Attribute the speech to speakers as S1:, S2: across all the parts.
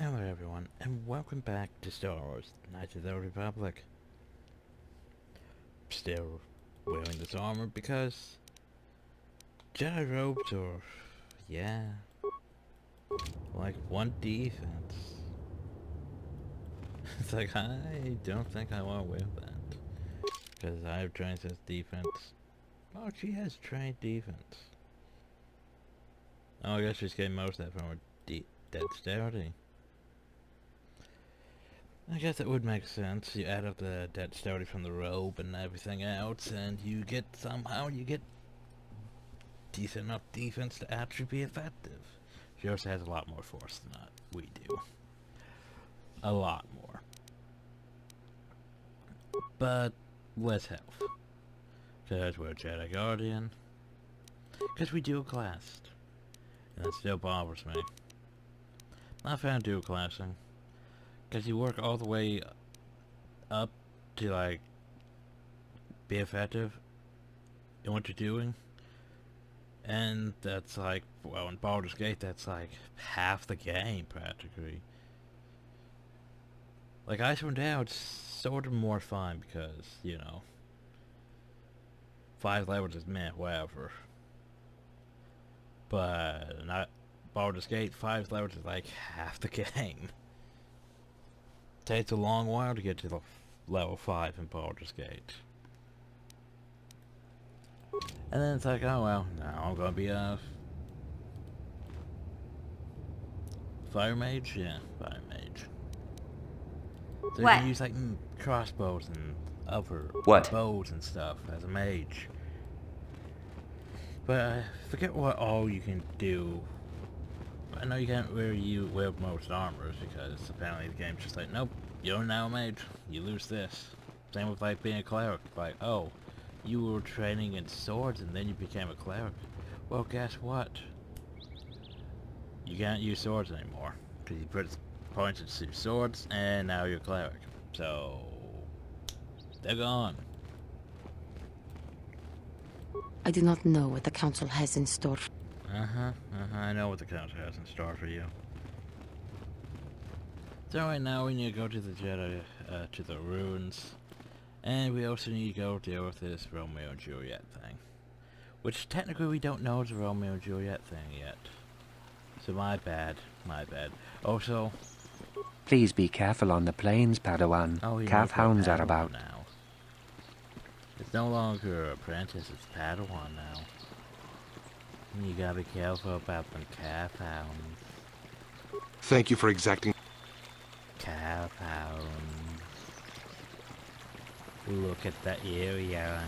S1: Hello everyone, and welcome back to Star Wars, Knights of the Old Republic. Still wearing this armor because Jedi robes are, yeah, like one defense. It's like, I don't think I want to wear that. Because I've trained since defense. Oh, she has trained defense. Oh, I guess she's getting most of that from her dexterity. I guess it would make sense. You add up the dexterity from the robe and everything else, and you get decent enough defense to actually be effective. She also has a lot more force than we do. A lot more. But less health. Because we're a Jedi Guardian. Because we dual classed. And that still bothers me. Not a fan of dual classing. Because you work all the way up to, like, be effective in what you're doing. And that's like, well, in Baldur's Gate, that's like half the game, practically. Like, Icewind Dale, it's sort of more fun because, you know, 5 levels is meh, whatever. But not Baldur's Gate, 5 levels is like half the game. Takes a long while to get to the level 5 in Baldur's Gate. And then it's like, oh well, now I'm gonna be a fire mage? Yeah, fire mage. So you
S2: What?
S1: can use like crossbows and other
S3: What?
S1: bows and stuff as a mage. But I forget what all you can do. I know you can't really wear most armors because apparently the game's just like, nope, you're now a mage. You lose this. Same with like being a cleric. Like, oh, you were training in swords and then you became a cleric. Well, guess what? You can't use swords anymore because you put points into swords and now you're a cleric. So they're gone.
S2: I do not know what the Council has in store.
S1: I know what the Council has in store for you. So right now we need to go to the Jedi, to the ruins. And we also need to go deal with this Romeo and Juliet thing. Which technically we don't know is a Romeo and Juliet thing yet. So my bad. Also...
S3: Please be careful on the plains, Padawan.
S1: Oh,
S3: Calf hounds are about.
S1: Now. It's no longer apprentice, it's Padawan now. You gotta be careful about them calf hounds.
S4: Thank you for exacting.
S1: Calf hounds. Look at the area.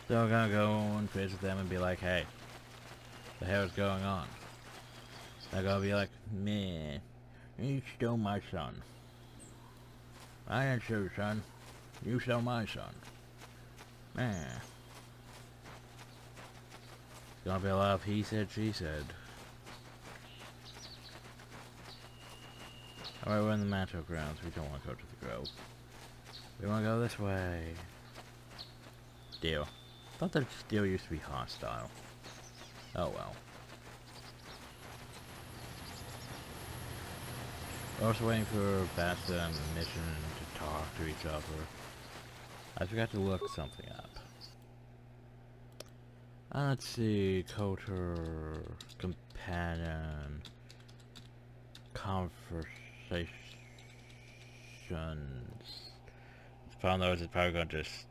S1: So I'm gonna go and visit them and be like, hey, the hell is going on? They're gonna be like, man, you stole my son. I didn't steal your son. You stole my son. Man. It's gonna be a lot of he said, she said. Alright, we're in the Manto grounds. We don't want to go to the Grove. We want to go this way. Deal. I thought that deal used to be hostile. Oh well. We're also waiting for Basta and Mission to talk to each other. I forgot to look something up. Let's see, KOTOR, companion, conversations. Found those is probably gonna just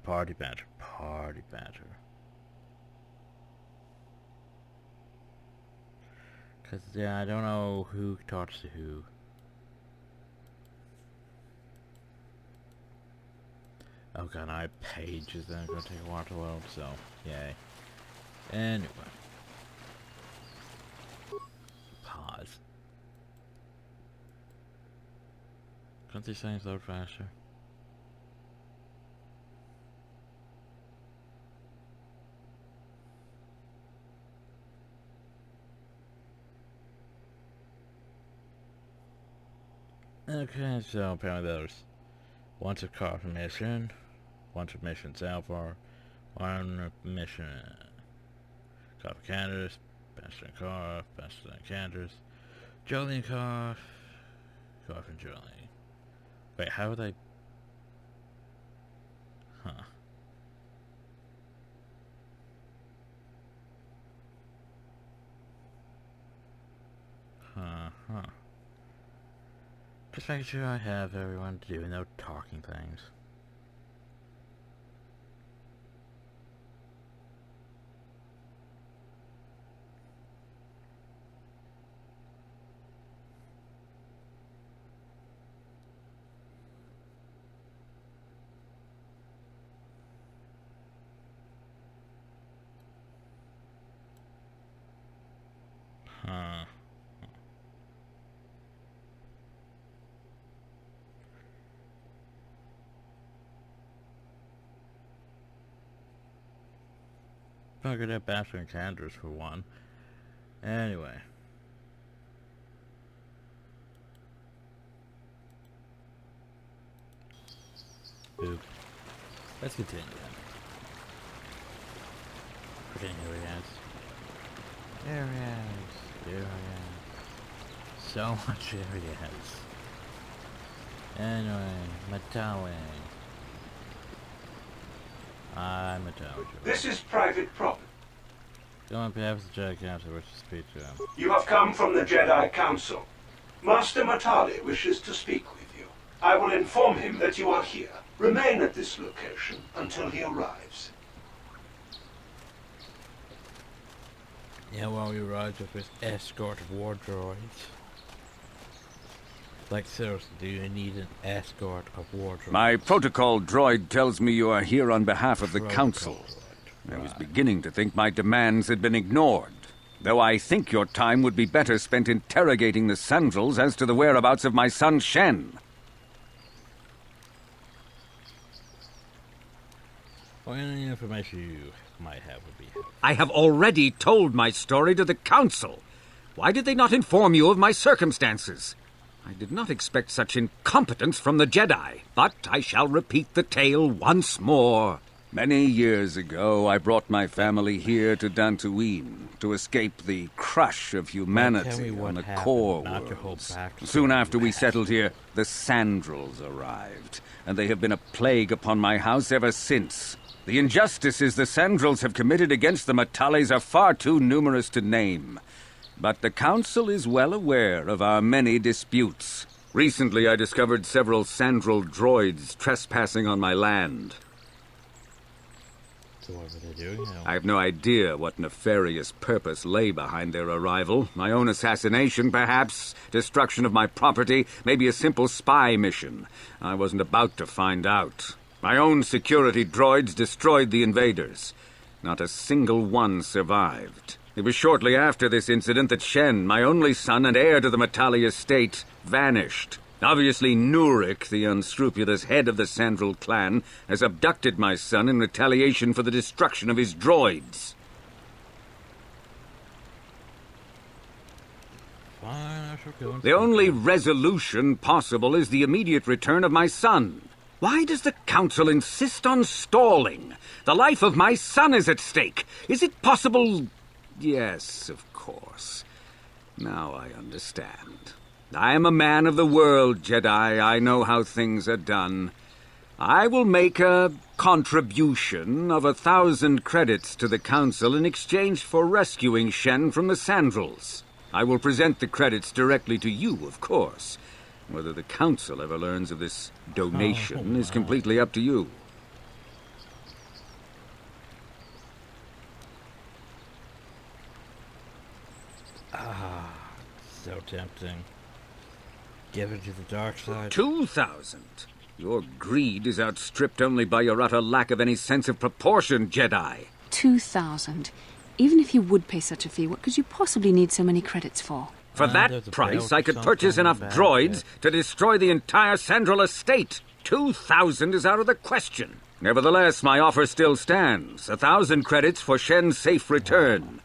S1: party banter. Cause yeah, I don't know who talks to who. Oh god, I have pages that are gonna take a while to load, so yay. Anyway. Pause. Can't these things load faster? Okay, so apparently there's wanted confirmation, wanted mission Salvar, one mission Coffee Candors, Pastor and Car, Pastor and Candors, Jolly and Cough, Cough and Jolly. Wait, how would I... Huh. Huh. Just making sure I have everyone doing no talking things. Huh. I could have Bastard and Candors for one. Anyway. Boop. Let's continue then. Pretend areas. Areas. So much areas. Anyway, Matawe. I'm a tower.
S5: This is private property.
S1: Go on behalf of the Jedi Council, wish to speak to him.
S5: You have come from the Jedi Council. Master Matali wishes to speak with you. I will inform him that you are here. Remain at this location until he arrives.
S1: Yeah, while we ride with his escort of war droids. Like, seriously, do you need an escort of war droids?
S6: My protocol droid tells me you are here on behalf of the Council.
S1: Droid.
S6: I was beginning to think my demands had been ignored, though I think your time would be better spent interrogating the Sandrels as to the whereabouts of my son Shen.
S1: Well, any information you might have would be helpful.
S6: I have already told my story to the Council. Why did they not inform you of my circumstances? I did not expect such incompetence from the Jedi, but I shall repeat the tale once more. Many years ago, I brought my family here to Dantooine to escape the crush of humanity on the core worlds. Soon after we settled here, the Sandrels arrived, and they have been a plague upon my house ever since. The injustices the Sandrels have committed against the Matales are far too numerous to name. But the Council is well aware of our many disputes. Recently, I discovered several Sandrel droids trespassing on my land.
S1: So what were they doing now?
S6: I have no idea what nefarious purpose lay behind their arrival. My own assassination, perhaps. Destruction of my property. Maybe a simple spy mission. I wasn't about to find out. My own security droids destroyed the invaders. Not a single one survived. It was shortly after this incident that Shen, my only son and heir to the Matali estate, vanished. Obviously, Nurik, the unscrupulous head of the Sandrel clan, has abducted my son in retaliation for the destruction of his droids.
S1: Fine, I shall go and
S6: The only resolution possible is the immediate return of my son. Why does the Council insist on stalling? The life of my son is at stake. Is it possible... Yes, of course. Now I understand. I am a man of the world, Jedi. I know how things are done. I will make a contribution of 1,000 credits to the Council in exchange for rescuing Shen from the Sandrels. I will present the credits directly to you, of course. Whether the Council ever learns of this donation is completely up to you.
S1: So tempting. Give it to the dark side.
S6: 2,000? Your greed is outstripped only by your utter lack of any sense of proportion, Jedi.
S7: 2,000. Even if you would pay such a fee, what could you possibly need so many credits for?
S6: For that price, I could purchase enough droids to destroy the entire Sandrel estate. 2,000 is out of the question. Nevertheless, my offer still stands. 1,000 credits for Shen's safe return.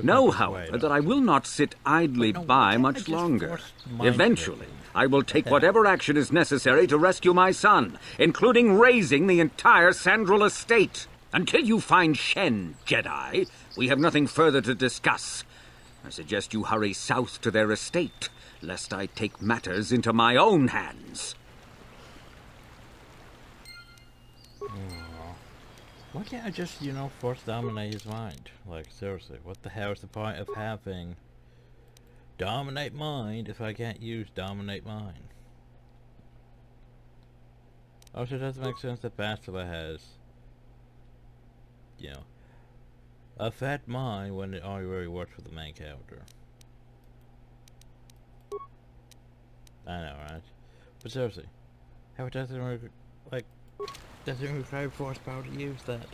S6: Know, however, that I will not sit idly by much longer. Eventually, I will take whatever action is necessary to rescue my son, including razing the entire Sandral estate. Until you find Shen, Jedi, we have nothing further to discuss. I suggest you hurry south to their estate, lest I take matters into my own hands.
S1: Why can't I just, you know, force dominate his mind? Like, seriously, what the hell is the point of having dominate mind if I can't use dominate mind? Also, it doesn't make sense that Bastila has, you know, a fat mind when it only really works for the main character. I know, right? But seriously, how it doesn't require force power to use that.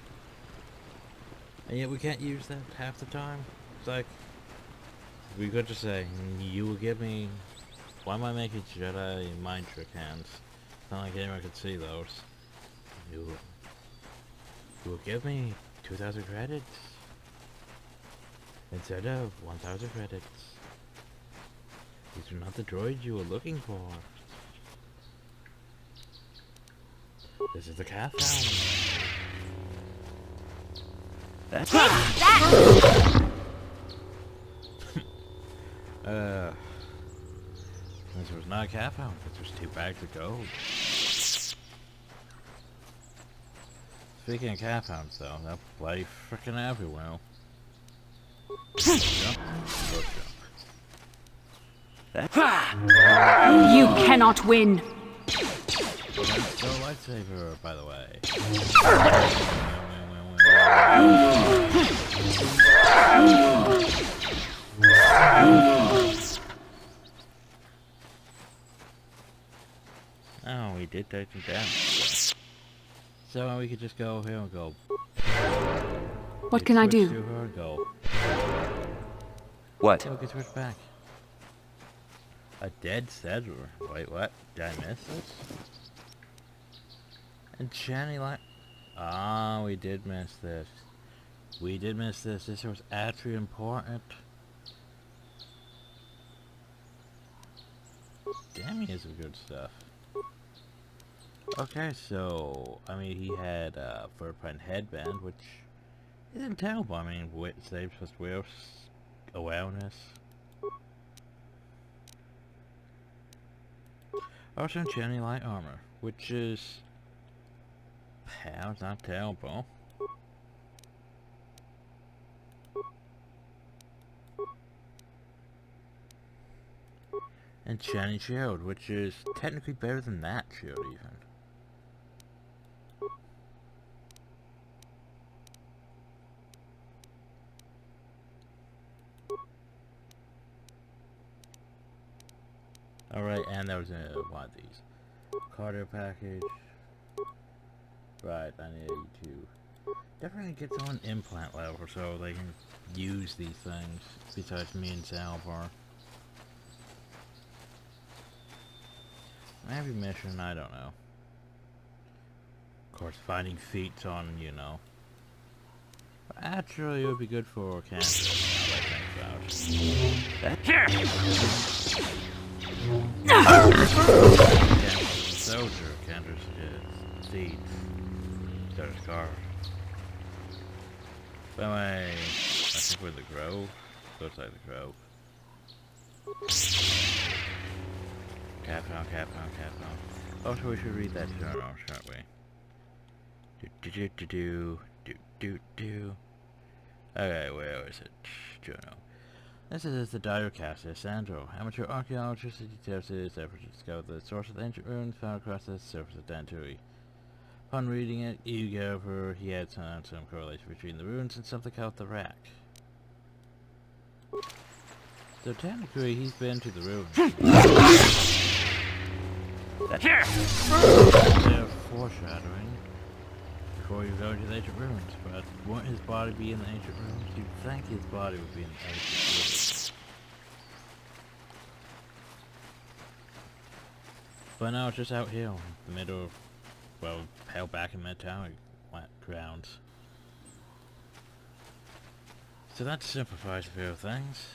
S1: And yet we can't use that half the time. It's like, we could just say, you will give me, why am I making Jedi mind trick hands? It's not like anyone could see those. You will give me 2,000 credits instead of 1,000 credits. These are not the droids you were looking for. This is the cat found. This was not a cat found. This was 2 bags of gold. Speaking of cat founds, though, they're bloody frickin' everywhere. Jump. Go jump.
S7: You cannot win.
S1: That's no lightsaber, by the way. Oh, we did take some damage. So we could just go here and go.
S7: What can I do?
S1: To her and go.
S3: What?
S1: Yeah, we can switch back. A dead settler. Wait, what? Did I miss this? And Channy like, ah, we did miss this. We did miss this. This was actually important. Damn, he has some good stuff. Okay, so I mean, he had a fur-print headband, which isn't terrible. I mean, saves us with awareness. Also, Channy light armor, which is. It's not terrible. And Channy shield, which is technically better than that shield even. Alright, and there was one of these. KOTOR package. Right, I need to definitely get someone implant level so they can use these things besides me and Salvar. Maybe mission, I don't know. Of course, finding feats on, you know. But actually, it would be good for cancer, now that I think about it. Soldier, cancer seeds. There's a car. By the way, I think we're the Grove. Looks like the Grove. Cat found. Oh, so we should read that journal, shouldn't we? Okay, where is it? Journal. This is the diary of Cassius Sandro, amateur archaeologist who details his efforts to discover the source of the ancient ruins found across the surface of Dantooine. Upon reading it, he had some correlation between the ruins and something called the rack. So technically, he's been to the ruins. They're foreshadowing before you go to the ancient ruins, but won't his body be in the ancient ruins? You'd think his body would be in the ancient ruins. But no, it's just out here in the middle of, well, held back in Mid-Tower grounds. So that simplifies a few things.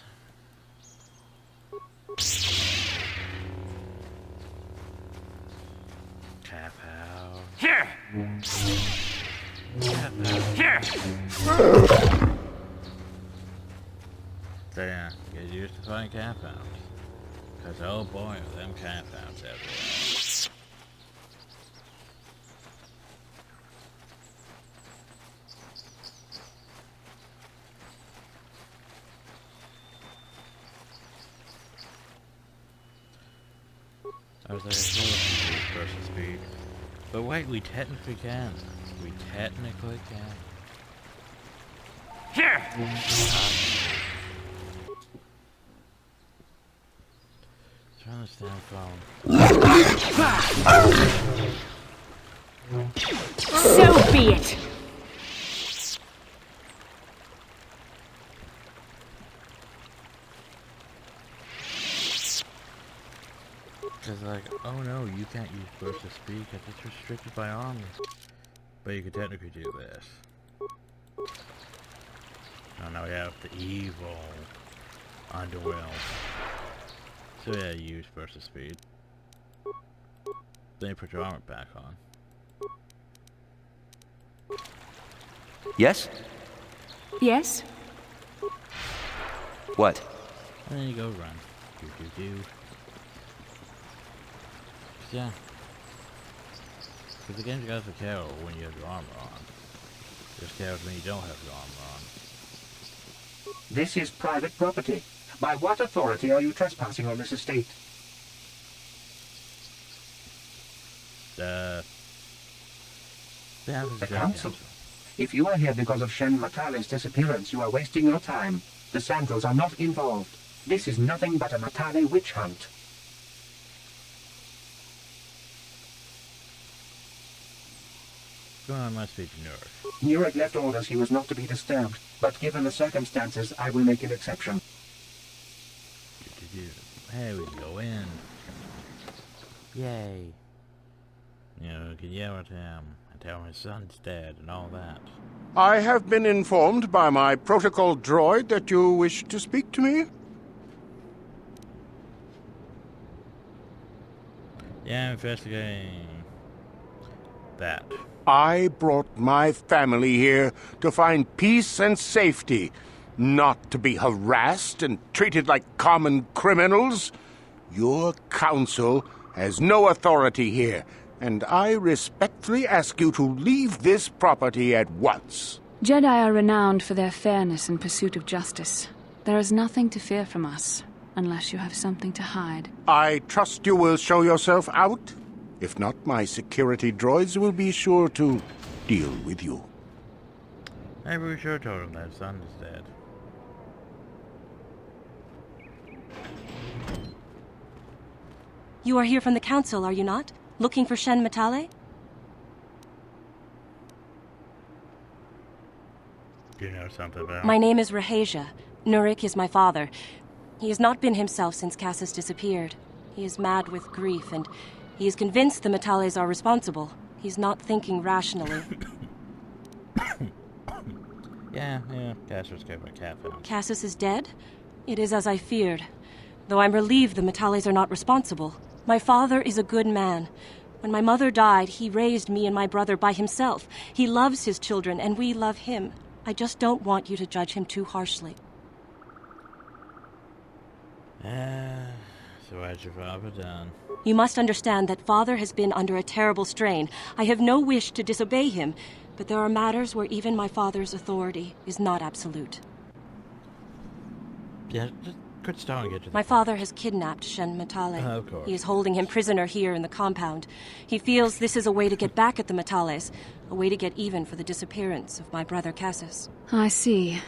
S1: Cap out.
S6: Here!
S1: Cap out.
S6: Here!
S1: So yeah, get used to fighting cap outs. Cause oh boy, are them cap outs everywhere. I was like, versus speed. But wait, we technically can. We technically can.
S6: Here!
S1: Turn this damn phone.
S7: So be it!
S1: Cause like, oh no, you can't use burst of speed because it's restricted by armor. But you could technically do this. Oh no, we have the evil underworld. So yeah, use burst of speed. Then you put your armor back on.
S3: Yes?
S7: Yes?
S3: What?
S1: And then you go run. Do. Yeah. Because the game doesn't care when you have your armor on. It just cares when you don't have your armor on.
S8: This is private property. By what authority are you trespassing on this estate?
S1: The
S8: council. If you are here because of Shen Matale's disappearance, you are wasting your time. The Sandals are not involved. This is nothing but a Matale witch hunt.
S1: I must be generic.
S8: Nurek left orders he was not to be disturbed, but given the circumstances, I will make an exception.
S1: Hey, we can go in. Yay. You know, we can yell at him and tell him his son's dead and all that.
S5: I have been informed by my protocol droid that you wish to speak to me.
S1: Yeah, I'm investigating that.
S5: I brought my family here to find peace and safety, not to be harassed and treated like common criminals. Your council has no authority here, and I respectfully ask you to leave this property at once.
S7: Jedi are renowned for their fairness and pursuit of justice. There is nothing to fear from us, unless you have something to hide.
S5: I trust you will show yourself out. If not, my security droids will be sure to deal with you.
S1: Maybe we should have told him that his son is dead.
S9: You are here from the council, are you not? Looking for Shen Matale?
S1: Do you know something about
S9: My name is Rahasia. Nurek is my father. He has not been himself since Cassis disappeared. He is mad with grief, and he is convinced the Matales are responsible. He's not thinking rationally.
S1: Yeah, Cassis gave a cat found.
S9: Cassis is dead? It is as I feared. Though I'm relieved the Matales are not responsible. My father is a good man. When my mother died, he raised me and my brother by himself. He loves his children, and we love him. I just don't want you to judge him too harshly.
S1: So what's your father done?
S9: You must understand that Father has been under a terrible strain. I have no wish to disobey him, but there are matters where even my father's authority is not absolute.
S1: Yeah, just could start and get to the
S9: My father has kidnapped Shen Matale.
S1: Of course.
S9: He is holding him prisoner here in the compound. He feels this is a way to get back at the Matales, a way to get even for the disappearance of my brother Cassis.
S7: I see.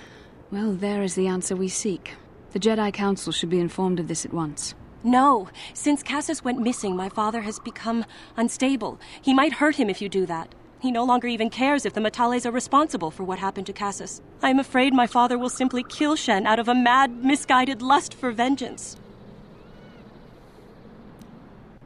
S7: Well, there is the answer we seek. The Jedi Council should be informed of this at once.
S9: No. Since Cassis went missing, my father has become unstable. He might hurt him if you do that. He no longer even cares if the Matales are responsible for what happened to Cassis. I am afraid my father will simply kill Shen out of a mad, misguided lust for vengeance.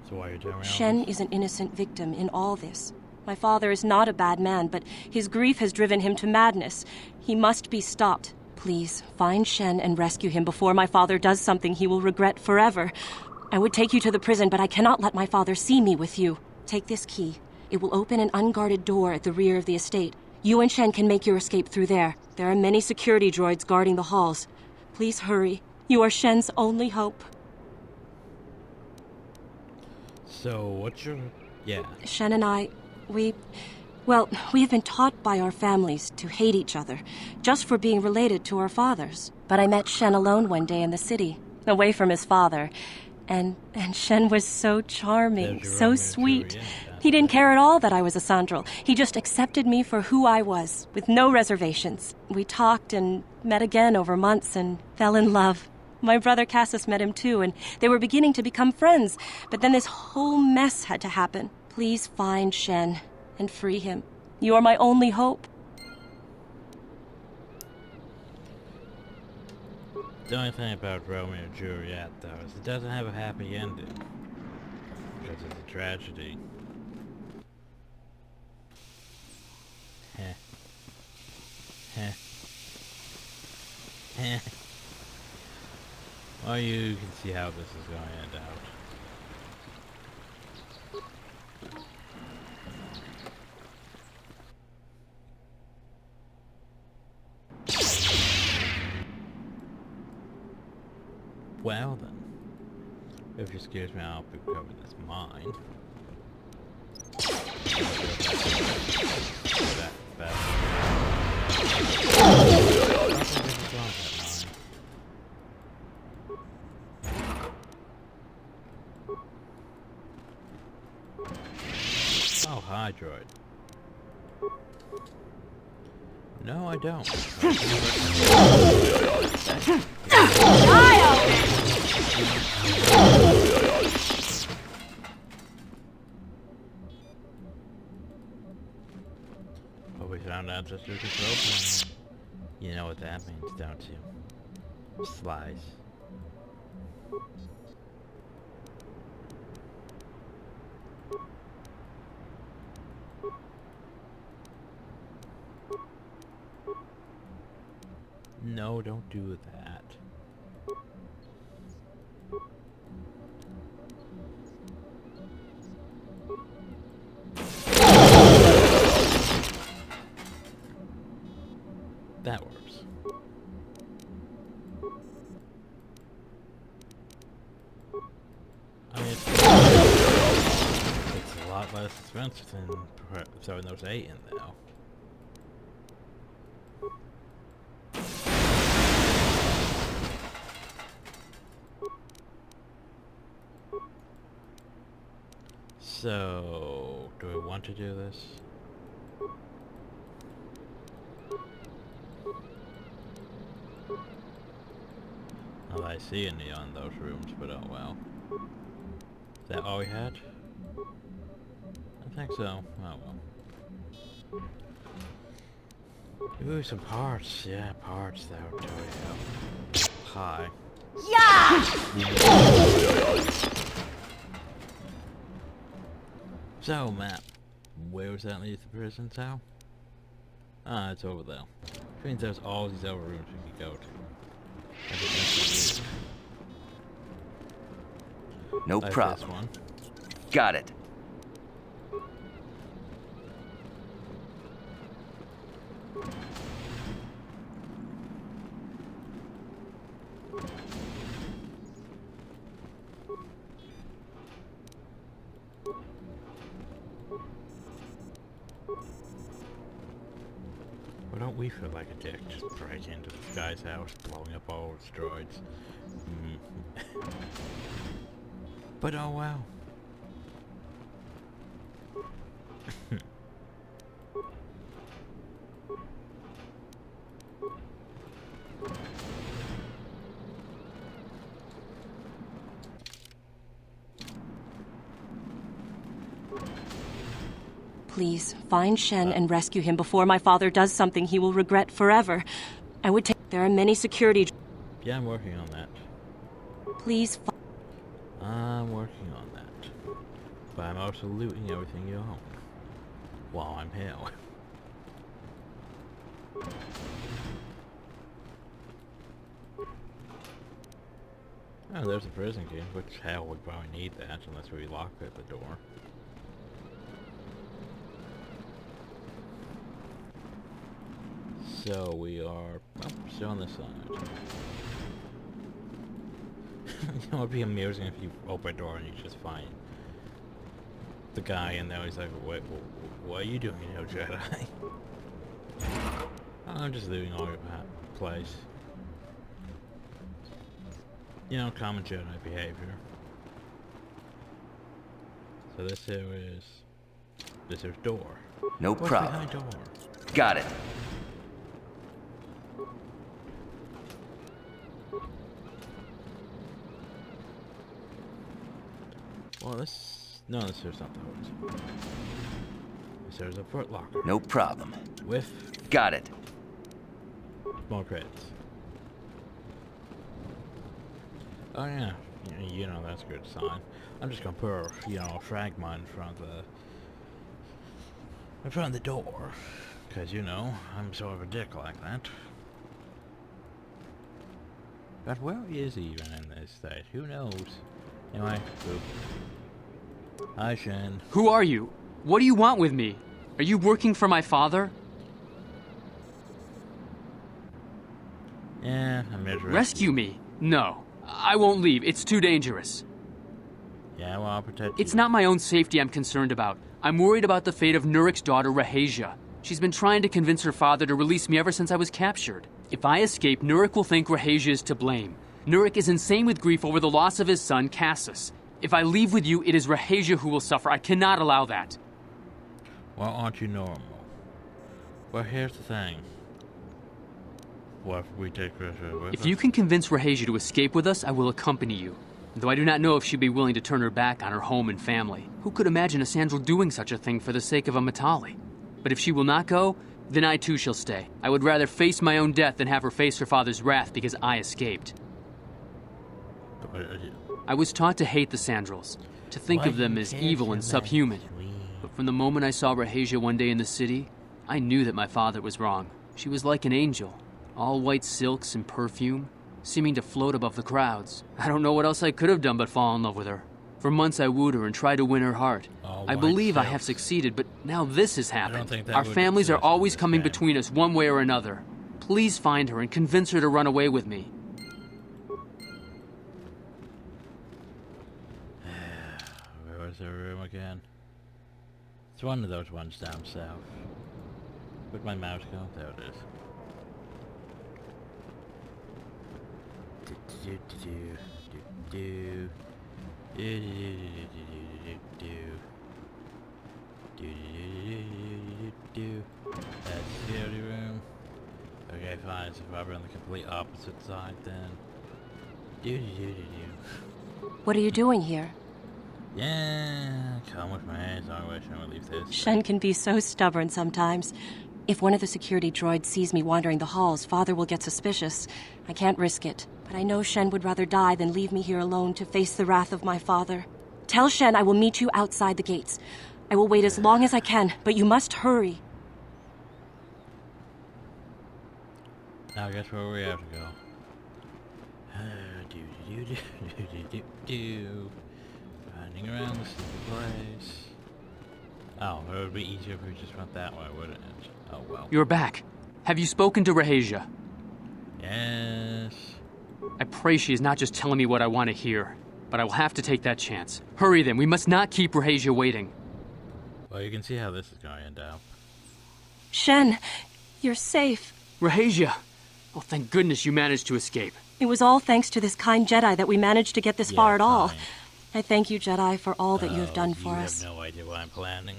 S1: So why are you telling me all
S9: Shen
S1: this?
S9: is an innocent victim in all this. My father is not a bad man, but his grief has driven him to madness. He must be stopped. Please, find Shen and rescue him before my father does something he will regret forever. I would take you to the prison, but I cannot let my father see me with you. Take this key. It will open an unguarded door at the rear of the estate. You and Shen can make your escape through there. There are many security droids guarding the halls. Please hurry. You are Shen's only hope.
S1: So, what's your... Yeah.
S9: Shen and I, we have been taught by our families to hate each other, just for being related to our fathers. But I met Shen alone one day in the city, away from his father. And Shen was so charming, so sweet. He didn't care at all that I was a Sandral. He just accepted me for who I was, with no reservations. We talked and met again over months and fell in love. My brother Cassius met him too, and they were beginning to become friends. But then this whole mess had to happen. Please find Shen and free him. You are my only hope.
S1: The only thing about Romeo and Juliet, though, is it doesn't have a happy ending. Because it's a tragedy. Heh. Heh. Heh. Well, you can see how this is going to end out. Well then, if you excuse me, I'll be covering this mine. Oh, hi, droid. No, I don't. Well, we found out just through control panel. You know what that means, don't you? Slice. No, don't do that. That works. I mean, it's a lot less expensive than throwing those 8 in, though. So, do we want to do this? Not that I see any on those rooms, but oh well. Is that all we had? I think so. Oh well. Ooh, some parts. Yeah, parts. That would totally help. Hi. So, map. Where was that lead to the prison cell? Ah, it's over there. Which means there's all these other rooms we could go to.
S10: No
S1: Like
S10: problem.
S1: this one.
S10: Got it.
S1: Why don't we feel like a dick just break into this guy's house, blowing up all its droids? But oh well.
S9: Please, find Shen and rescue him before my father does something he will regret forever. I would take... There are many security...
S1: Yeah, I'm working on that.
S9: Please...
S1: I'm working on that. But I'm also looting everything you own. While I'm here. Oh, there's a prison key, which hell, we probably need that unless we lock at the door. So we are still on this side. You know, it'd be amusing if you open a door and you just find the guy in there. He's like, "Wait, what are you doing here, Jedi?" I'm just leaving all your place. You know, common Jedi behavior. So this here is door.
S10: No
S1: What's
S10: problem.
S1: behind door?
S10: Got it.
S1: Well, this here's not the hose. This here's a foot locker.
S10: No problem.
S1: With
S10: Got it.
S1: small credits. Oh yeah, you know that's a good sign. I'm just gonna put a fragma in front of the door, cause you know I'm sort of a dick like that. But where is he even in this state? Who knows? Anyway, boop. Hi, Shen.
S11: Who are you? What do you want with me? Are you working for my father?
S1: Yeah, I'm here to
S11: Rescue me? No. I won't leave. It's too dangerous.
S1: Yeah, well, I'll protect
S11: It's
S1: you.
S11: not my own safety I'm concerned about. I'm worried about the fate of Nurik's daughter, Rahasia. She's been trying to convince her father to release me ever since I was captured. If I escape, Nurik will think Rahasia is to blame. Nurik is insane with grief over the loss of his son, Cassus. If I leave with you, it is Rahasia who will suffer. I cannot allow that.
S1: Well, aren't you normal? Well, here's the thing. What if we take Rahasia with us?
S11: If you can convince Rahasia to escape with us, I will accompany you. Though I do not know if she'd be willing to turn her back on her home and family. Who could imagine a Sandral doing such a thing for the sake of a Matali? But if she will not go, then I too shall stay. I would rather face my own death than have her face her father's wrath because I escaped. I was taught to hate the Sandrals, to think of them as evil and subhuman. But from the moment I saw Rahasia one day in the city, I knew that my father was wrong. She was like an angel, all white silks and perfume, seeming to float above the crowds. I don't know what else I could have done but fall in love with her. For months I wooed her and tried to win her heart. I believe I have succeeded, but now this has happened. Our families are always coming between us one way or another. Please find her and convince her to run away with me.
S1: Where was the room again? It's one of those ones down south. Where'd my mouse go? There it is. That's the other room. Okay, fine. So if I run the complete opposite side, then.
S9: What are you doing here?
S1: Yeah, come with me. Sorry, I shouldn't leave this.
S9: Shen can be so stubborn sometimes. If one of the security droids sees me wandering the halls, Father will get suspicious. I can't risk it. But I know Shen would rather die than leave me here alone to face the wrath of my father. Tell Shen I will meet you outside the gates. I will wait as long as I can, but you must hurry.
S1: Now guess where we have to go. Running around this place. Oh, it would be easier if we just went that way, wouldn't it? Oh well.
S11: You're back. Have you spoken to Rahasia?
S1: Yes.
S11: I pray she is not just telling me what I want to hear, but I will have to take that chance. Hurry then, we must not keep Rahasia waiting.
S1: Well, you can see how this is going to end up.
S9: Shen, you're safe.
S11: Rahasia! Oh, thank goodness you managed to escape.
S9: It was all thanks to this kind Jedi that we managed to get this far at all.
S1: Fine.
S9: I thank you, Jedi, for all that you have done for us.
S1: You have no idea what I'm planning.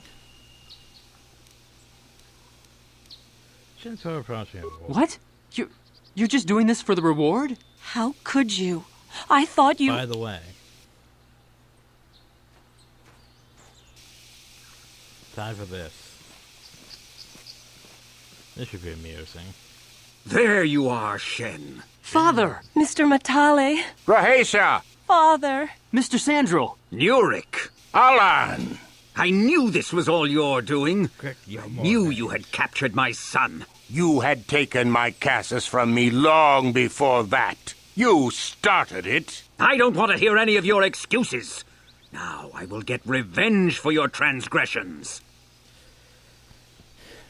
S1: Shouldn't sort of promise me a reward.
S11: What? You're just doing this for the reward?
S9: How could you? I thought you...
S1: By the way, time for this. This should be amusing.
S6: There you are, Shen.
S11: Father!
S9: Mr. Matale.
S5: Rahasia!
S9: Father.
S11: Mr. Sandral!
S6: Nurik!
S5: Alan!
S6: I knew this was all your doing.
S1: I
S6: Knew you had captured my son.
S5: You had taken my Cassus from me long before that. You started it.
S6: I don't want to hear any of your excuses. Now I will get revenge for your transgressions.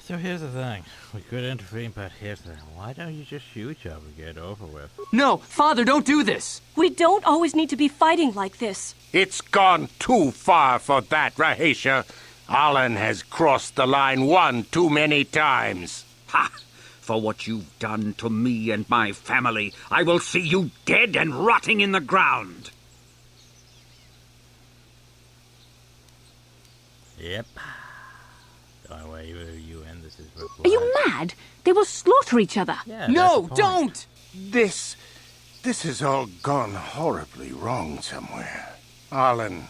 S1: So here's the thing. We could intervene, but here's the thing. Why don't you just shoot each other and get it over with?
S11: No, Father, don't do this!
S9: We don't always need to be fighting like this.
S5: It's gone too far for that, Rahesia. Alan has crossed the line one too many times.
S6: Ha! For what you've done to me and my family, I will see you dead and rotting in the ground.
S1: Yep. The only way you end this is with blood.
S7: Are you mad? They will slaughter each other.
S1: Yeah,
S11: No,
S1: that's the point.
S11: don't!
S5: This has all gone horribly wrong somewhere. Alan,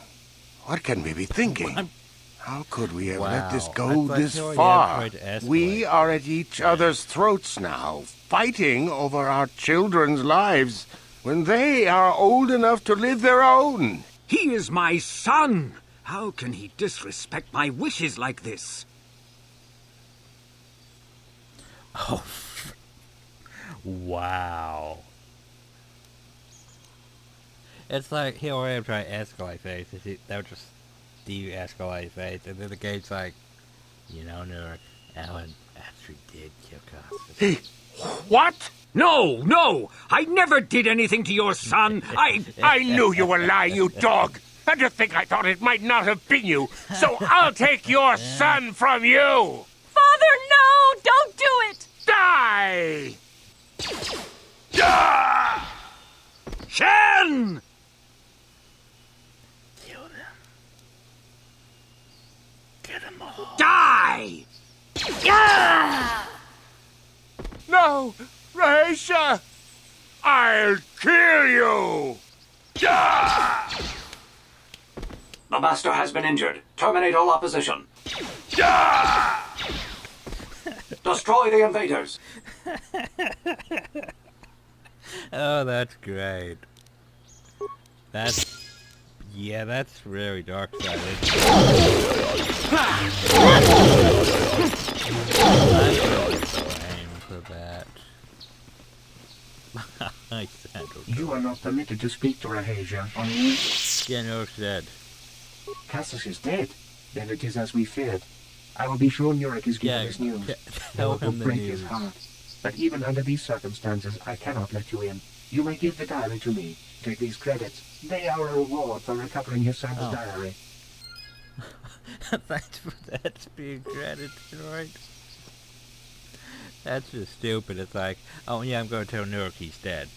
S5: what can we be thinking? How could we have let this
S1: Wow. I
S5: go
S1: thought
S5: this
S1: you already
S5: far?
S1: had quite escalate.
S5: We are at each other's throats now, fighting over our children's lives when they are old enough to live their own.
S6: He is my son. How can he disrespect my wishes like this?
S1: Oh, wow. It's like here I am trying to escalate things. They'll just de-escalate things, and then the game's like, you know, Nurk, Alan actually did kill Costas.
S5: What?
S6: No! I never did anything to your son.
S5: I knew you were lying, you dog. And to think I thought it might not have been you. So I'll take your son from you.
S9: Father, no! Don't do it!
S5: Die!
S6: Shen!
S1: Kill them. Get them all.
S6: Die!
S5: No! Rahesia! I'll kill you!
S10: The Master has been injured. Terminate all opposition. Destroy the invaders.
S1: Oh, that's great. That's really dark-sided. I'm really so aim for that.
S8: You are not permitted to speak to Rahesia.
S1: Yeah, Nurk's dead.
S8: Cassus is dead. Then it is as we feared. I will be sure Nurek is given this news.
S1: Tell
S8: It will
S1: him the
S8: break
S1: news.
S8: his heart. But even under these circumstances, I cannot let you in. You may give the diary to me. Take these credits. They are a reward for recovering his son's diary.
S1: Thanks for that being credited, right? That's just stupid. It's like, oh yeah, I'm going to tell Nurk he's dead.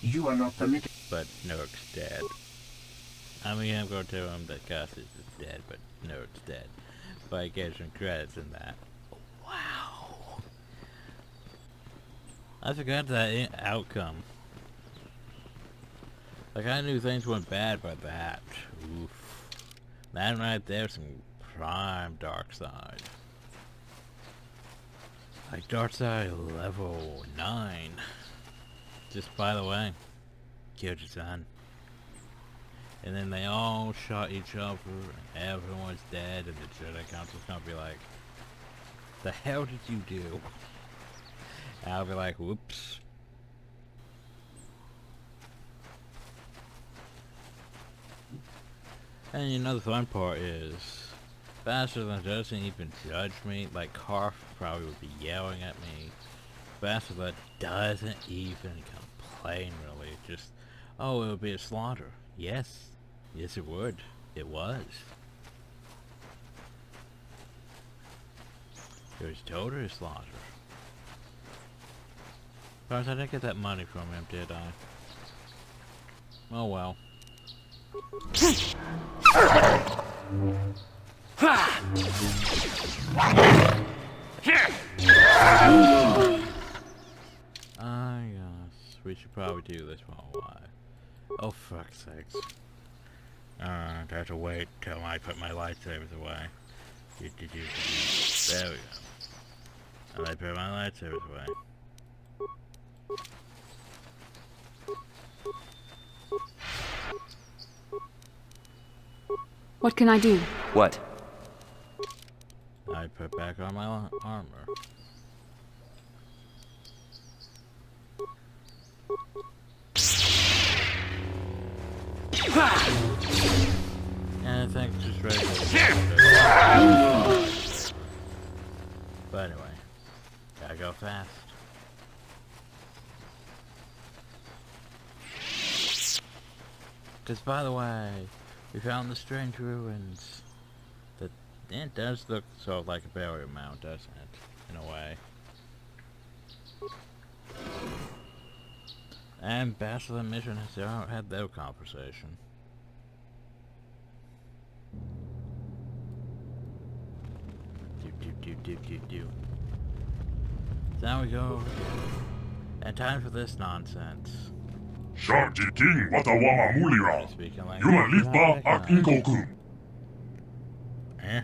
S8: You are not permitted.
S1: But Nurk's dead. I mean, I'm going to tell him that Cassus is dead, but Nurk's dead. But I get some credits in that. Wow. I forgot that outcome. Like, I knew things went bad by that. Oof. That right there, some prime dark side. Like dark side level 9. Just by the way, killed your son. And then they all shot each other, and everyone's dead, and the Jedi Council's gonna be like, the hell did you do? And I'll be like, whoops. And you know the fun part is, Bastila doesn't even judge me. Like, Karf probably would be yelling at me. Bastila doesn't even complain, really. Just, oh, it would be a slaughter. Yes. Yes, it would. It was. It was totally a slaughter. Of course, I didn't get that money from him, did I? Oh well. Yes, we should probably do this for a while. Oh, fuck's sakes. I have to wait till I put my lightsabers away. There we go. And I put my lightsabers away.
S7: What can I do?
S3: What?
S1: I put back on my armor. And I think just regular. But anyway, gotta go fast. Because, by the way, we found the strange ruins. It does look sort of like a burial mound, doesn't it? In a way. And Bachelor and Mission has had their conversation. Do. So now we go. And time for this nonsense.
S12: Sharjiting watawama mulira. Yuma lipa akinkoku.
S1: Eh?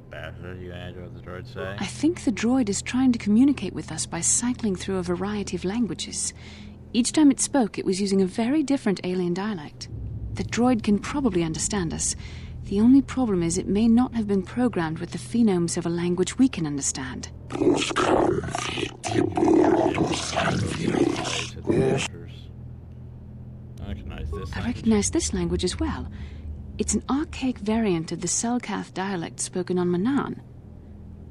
S1: Bachelor, you answer what the droid say?
S7: I think the droid is trying to communicate with us by cycling through a variety of languages. Each time it spoke, it was using a very different alien dialect. The droid can probably understand us. The only problem is it may not have been programmed with the phonemes of a language we can understand. I recognize this language as well. It's an archaic variant of the Selkath dialect spoken on Manan.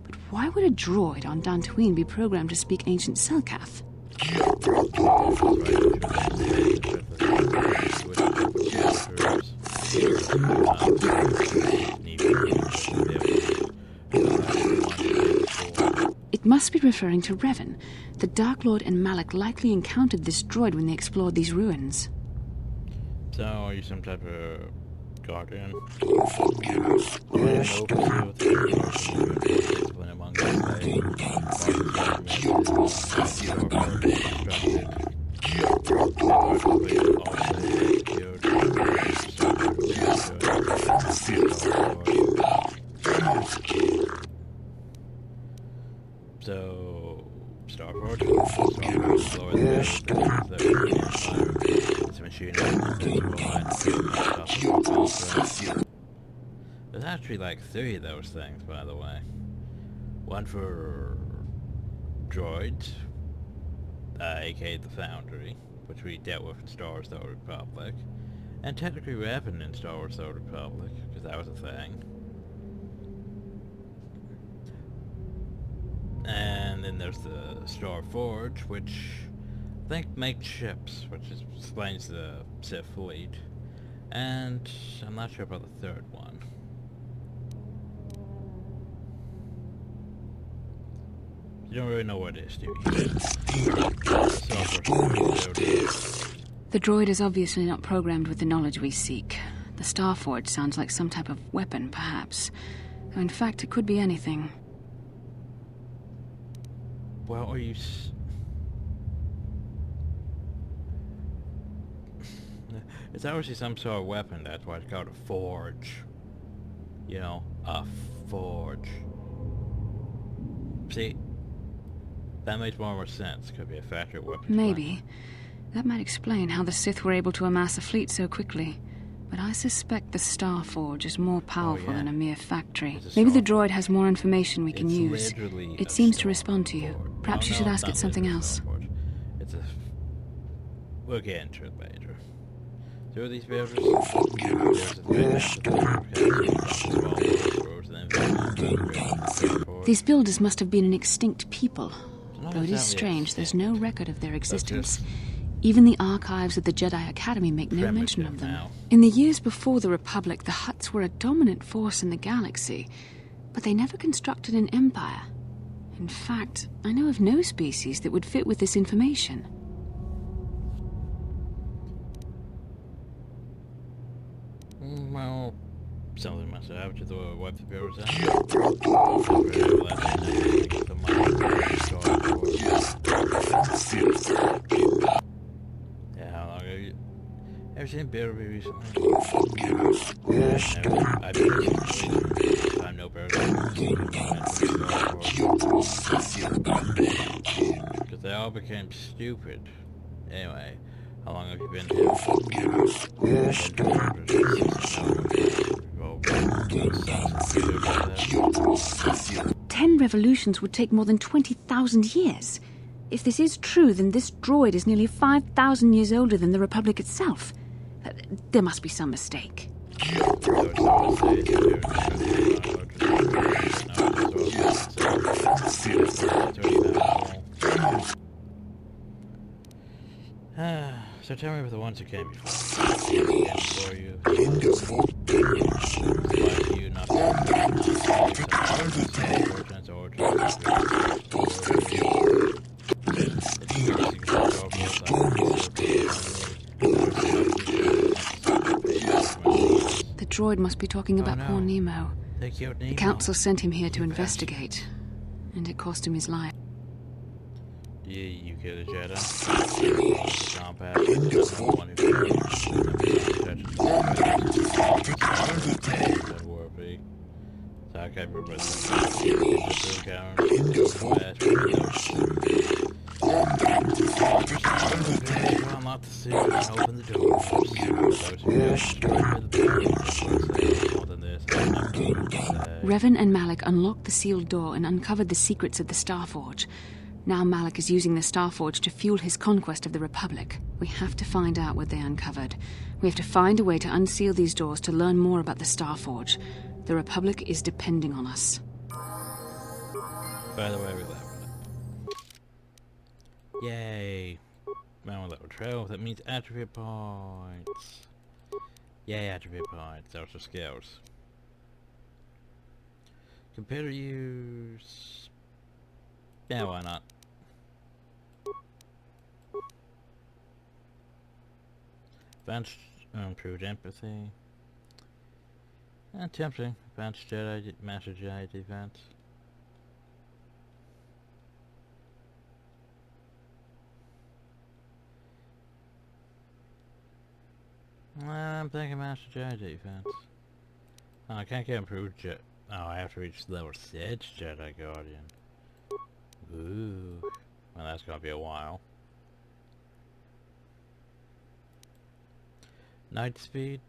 S7: But why would a droid on Dantooine be programmed to speak ancient Selkath? It must be referring to Revan. The Dark Lord and Malak likely encountered this droid when they explored these ruins.
S1: So, are you some type of guardian? So, Starforge, it's a machine. There's actually like 3 of those things, by the way. One for droids, aka the Foundry, which we dealt with in Star Wars The Old Republic, and technically Revan in Star Wars The Old Republic, because that was a thing. And then there's the Starforge, which I think makes ships, which explains the Sith fleet. And I'm not sure about the third one. You don't really know what it is, do you?
S7: The droid is obviously not programmed with the knowledge we seek. The Starforge sounds like some type of weapon, perhaps. Though in fact, it could be anything.
S1: Well, are you... It's obviously some sort of weapon, that's why it's called a forge. You know, a forge. See, that makes more sense. Could be a factory weapon.
S7: Maybe. That might explain how the Sith were able to amass a fleet so quickly. But I suspect the Starforge is more powerful than a mere factory. Maybe the droid has more information we can use. It seems to respond to you. Perhaps you should ask it something else.
S1: It's a... We'll get into it later. So are these builders?
S7: These builders must have been an extinct people. Though it is strange, there's no record of their existence. Even the archives of the Jedi Academy make no mention of them. In the years before the Republic, the Hutts were a dominant force in the galaxy, but they never constructed an empire. In fact, I know of no species that would fit with this information.
S1: Well, something must have to wipe the builders out. Yeah, how long have you ever seen Barry recently? I've been I'm no Barry. Because they all became stupid. Anyway, how long have you been here?
S7: 10 revolutions would take more than 20,000 years. If this is true, then this droid is nearly 5,000 years older than the Republic itself. There must be some mistake.
S1: So tell me about the ones who came before you. Why do you not
S7: The droid must be talking about poor Nemo.
S1: They killed Nemo.
S7: The council sent him here to investigate, and it cost him his life.
S1: Yeah, you killed a Jedi.
S7: Revan and Malik unlocked the sealed door and uncovered the secrets of the Starforge. Now Malik is using the Starforge to fuel his conquest of the Republic. We have to find out what they uncovered. We have to find a way to unseal these doors to learn more about the Starforge. The Republic is depending on us.
S1: By the way, we leveled up. Yay! Now we're level 12, that means attribute points. Yay, attribute points. Those are skills. Computer use... Yeah, why not? Advanced improved empathy. And tempting. Advanced Jedi, Master Jedi defense. I'm thinking Master Jedi defense. Oh, I can't get improved Jedi. Oh, I have to reach level 6 Jedi Guardian. Ooh. Well, that's gonna be a while. Night speed,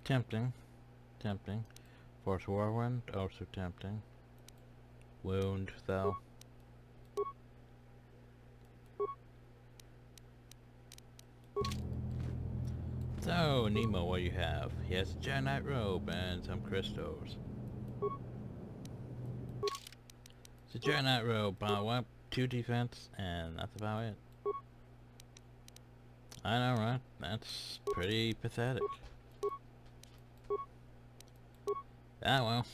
S1: tempting. Tempting. Force whirlwind, also tempting. Wound, though. So, Nemo, what do you have? He has a Jedi robe and some crystals. It's a Jedi robe, 2 defense, and that's about it. I know, right? That's pretty pathetic. Ah, well.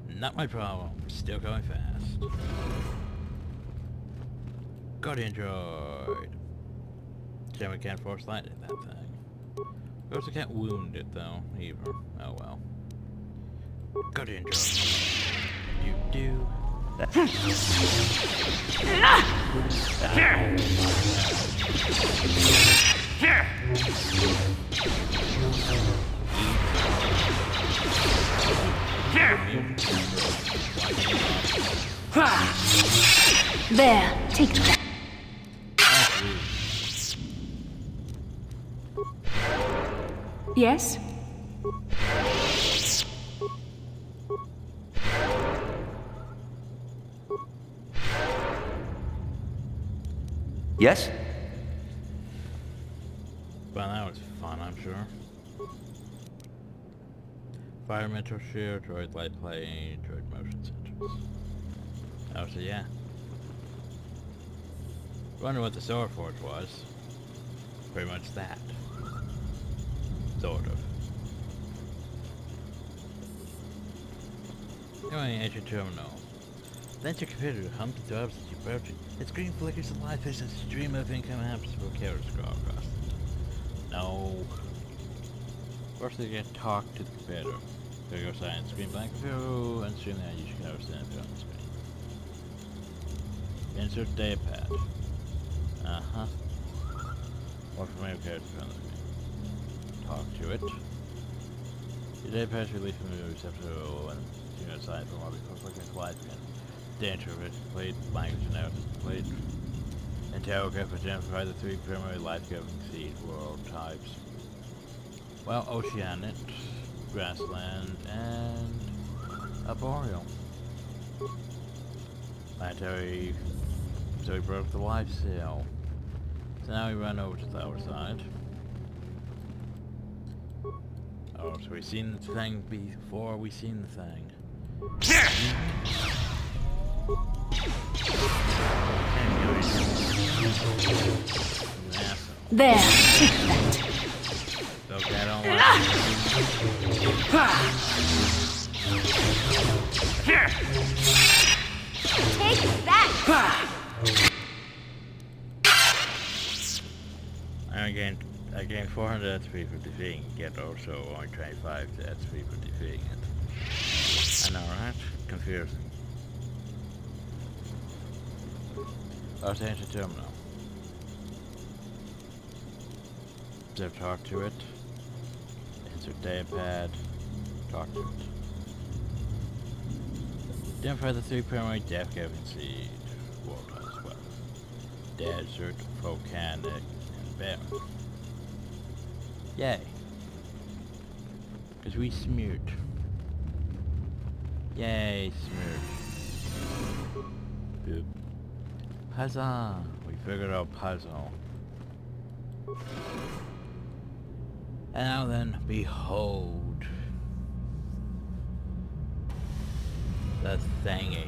S1: Not my problem. Still going fast. Guardian droid. Jim, we can't force lightning that thing. We also can't wound it, though, either. Oh well. Guardian droid. You do.
S7: There, take that. Yes?
S13: Yes?
S1: Well, that was fun, I'm sure. Environmental shield, droid light plane, droid motion sensors. Oh, so yeah. Wonder what the Starforge was. Pretty much that. Sort of. Anyway, ancient terminal. Then your computer hums and throbs as you approach it. Its screen flickers and light as a stream of incoming apps will carry scroll across it. No. First you get to talk to the computer. There goes science screen blank view and stream that you should never stand on the screen. Insert datapad. Uh-huh. Or familiar characters on the screen. Talk to it. The datapad is released from the receptor and you aside from what we call looking flight pin. Danger of it complete, language analysis complete. Interrogate identify the 3 primary life-giving seed world types. Well, oceanic, grassland, and arboreal. Planetary, so we broke the life seal. So now we run over to the other side. Oh, so we seen the thing before we seen the thing.
S7: There.
S1: Okay, I don't want
S13: Take that!
S1: I gained 400 XP for defeating it, yet also only 25 XP for defeating it. I know, right? Confusing. Let's enter terminal. So talk to it. Insert datapad. Talk to it. Identify the 3 primary death giving seed. World as well. Desert, volcanic, and barren. Yay. Because we smeared. Yay, smeared. Boop. Huzzah! We figured out puzzle. And now then, behold. The thingy.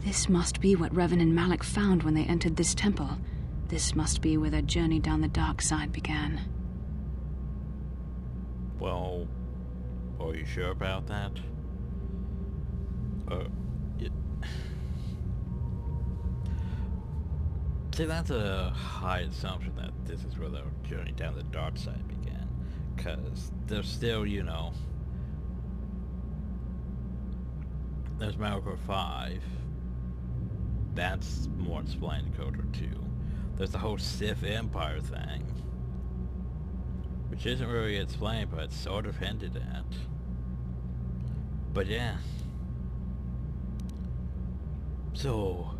S7: This must be what Revan and Malak found when they entered this temple. This must be where their journey down the dark side began.
S1: Well, are you sure about that? See, that's a high assumption that this is where their journey down the dark side began. Because there's still, you know, there's Malachor 5. That's more explained in KOTOR 2. There's the whole Sith Empire thing, which isn't really explained, but it's sort of hinted at. But yeah. So,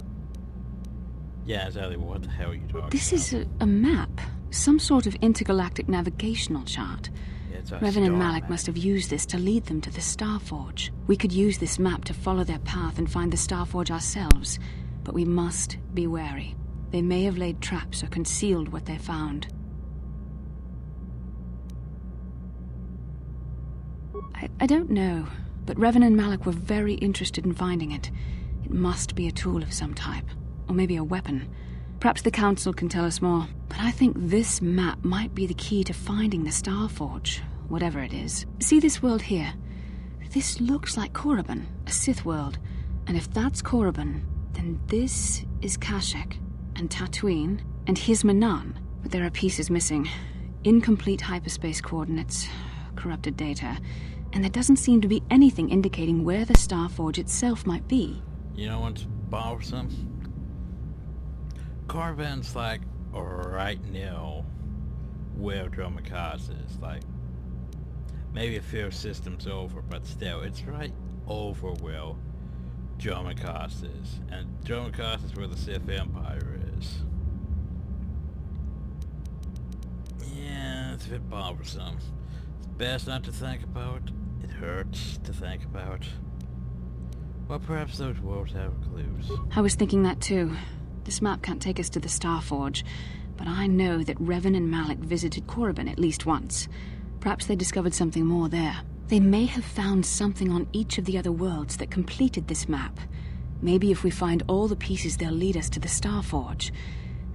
S1: yeah, exactly, what the hell are you talking about?
S7: This is a map. Some sort of intergalactic navigational chart.
S1: Yeah, it's a
S7: Revan and Malak
S1: map.
S7: must have used this to lead them to the Starforge. We could use this map to follow their path and find the Starforge ourselves. But we must be wary. They may have laid traps or concealed what they found. I don't know, but Revan and Malak were very interested in finding it. It must be a tool of some type, or maybe a weapon. Perhaps the Council can tell us more, but I think this map might be the key to finding the Starforge, whatever it is. See this world here? This looks like Korriban, a Sith world, and if that's Korriban, then this is Kashyyyk, and Tatooine, and here's Manan. But there are pieces missing. Incomplete hyperspace coordinates, corrupted data, and there doesn't seem to be anything indicating where the Starforge itself might be.
S1: You know what's bothersome? Korriban's like right now where Dromakas is. Like, maybe a few systems over, but still, it's right over where Dromakas is, and Dromakas is where the Sith Empire is. Yeah, it's a bit bothersome. It's best not to think about. It hurts to think about. Well, perhaps those worlds have clues.
S7: I was thinking that too. This map can't take us to the Starforge, but I know that Revan and Malak visited Korriban at least once. Perhaps they discovered something more there. They may have found something on each of the other worlds that completed this map. Maybe if we find all the pieces, they'll lead us to the Starforge,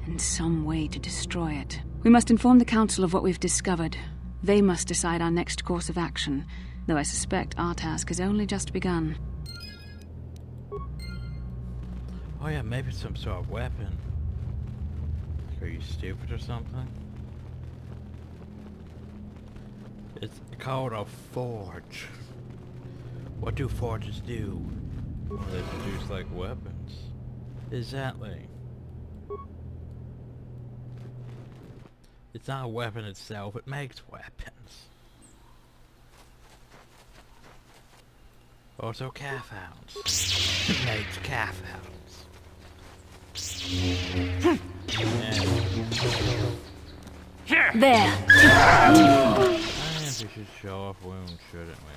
S7: and some way to destroy it. We must inform the Council of what we've discovered. They must decide our next course of action, though I suspect our task has only just begun.
S1: Oh yeah, maybe it's some sort of weapon. Like, are you stupid or something? It's called a forge. What do forges do? Well, they produce, like, weapons. Exactly. It's not a weapon itself, it makes weapons. Also calf hounds. It makes calf hounds.
S7: There!
S1: We should show off wounds, shouldn't we?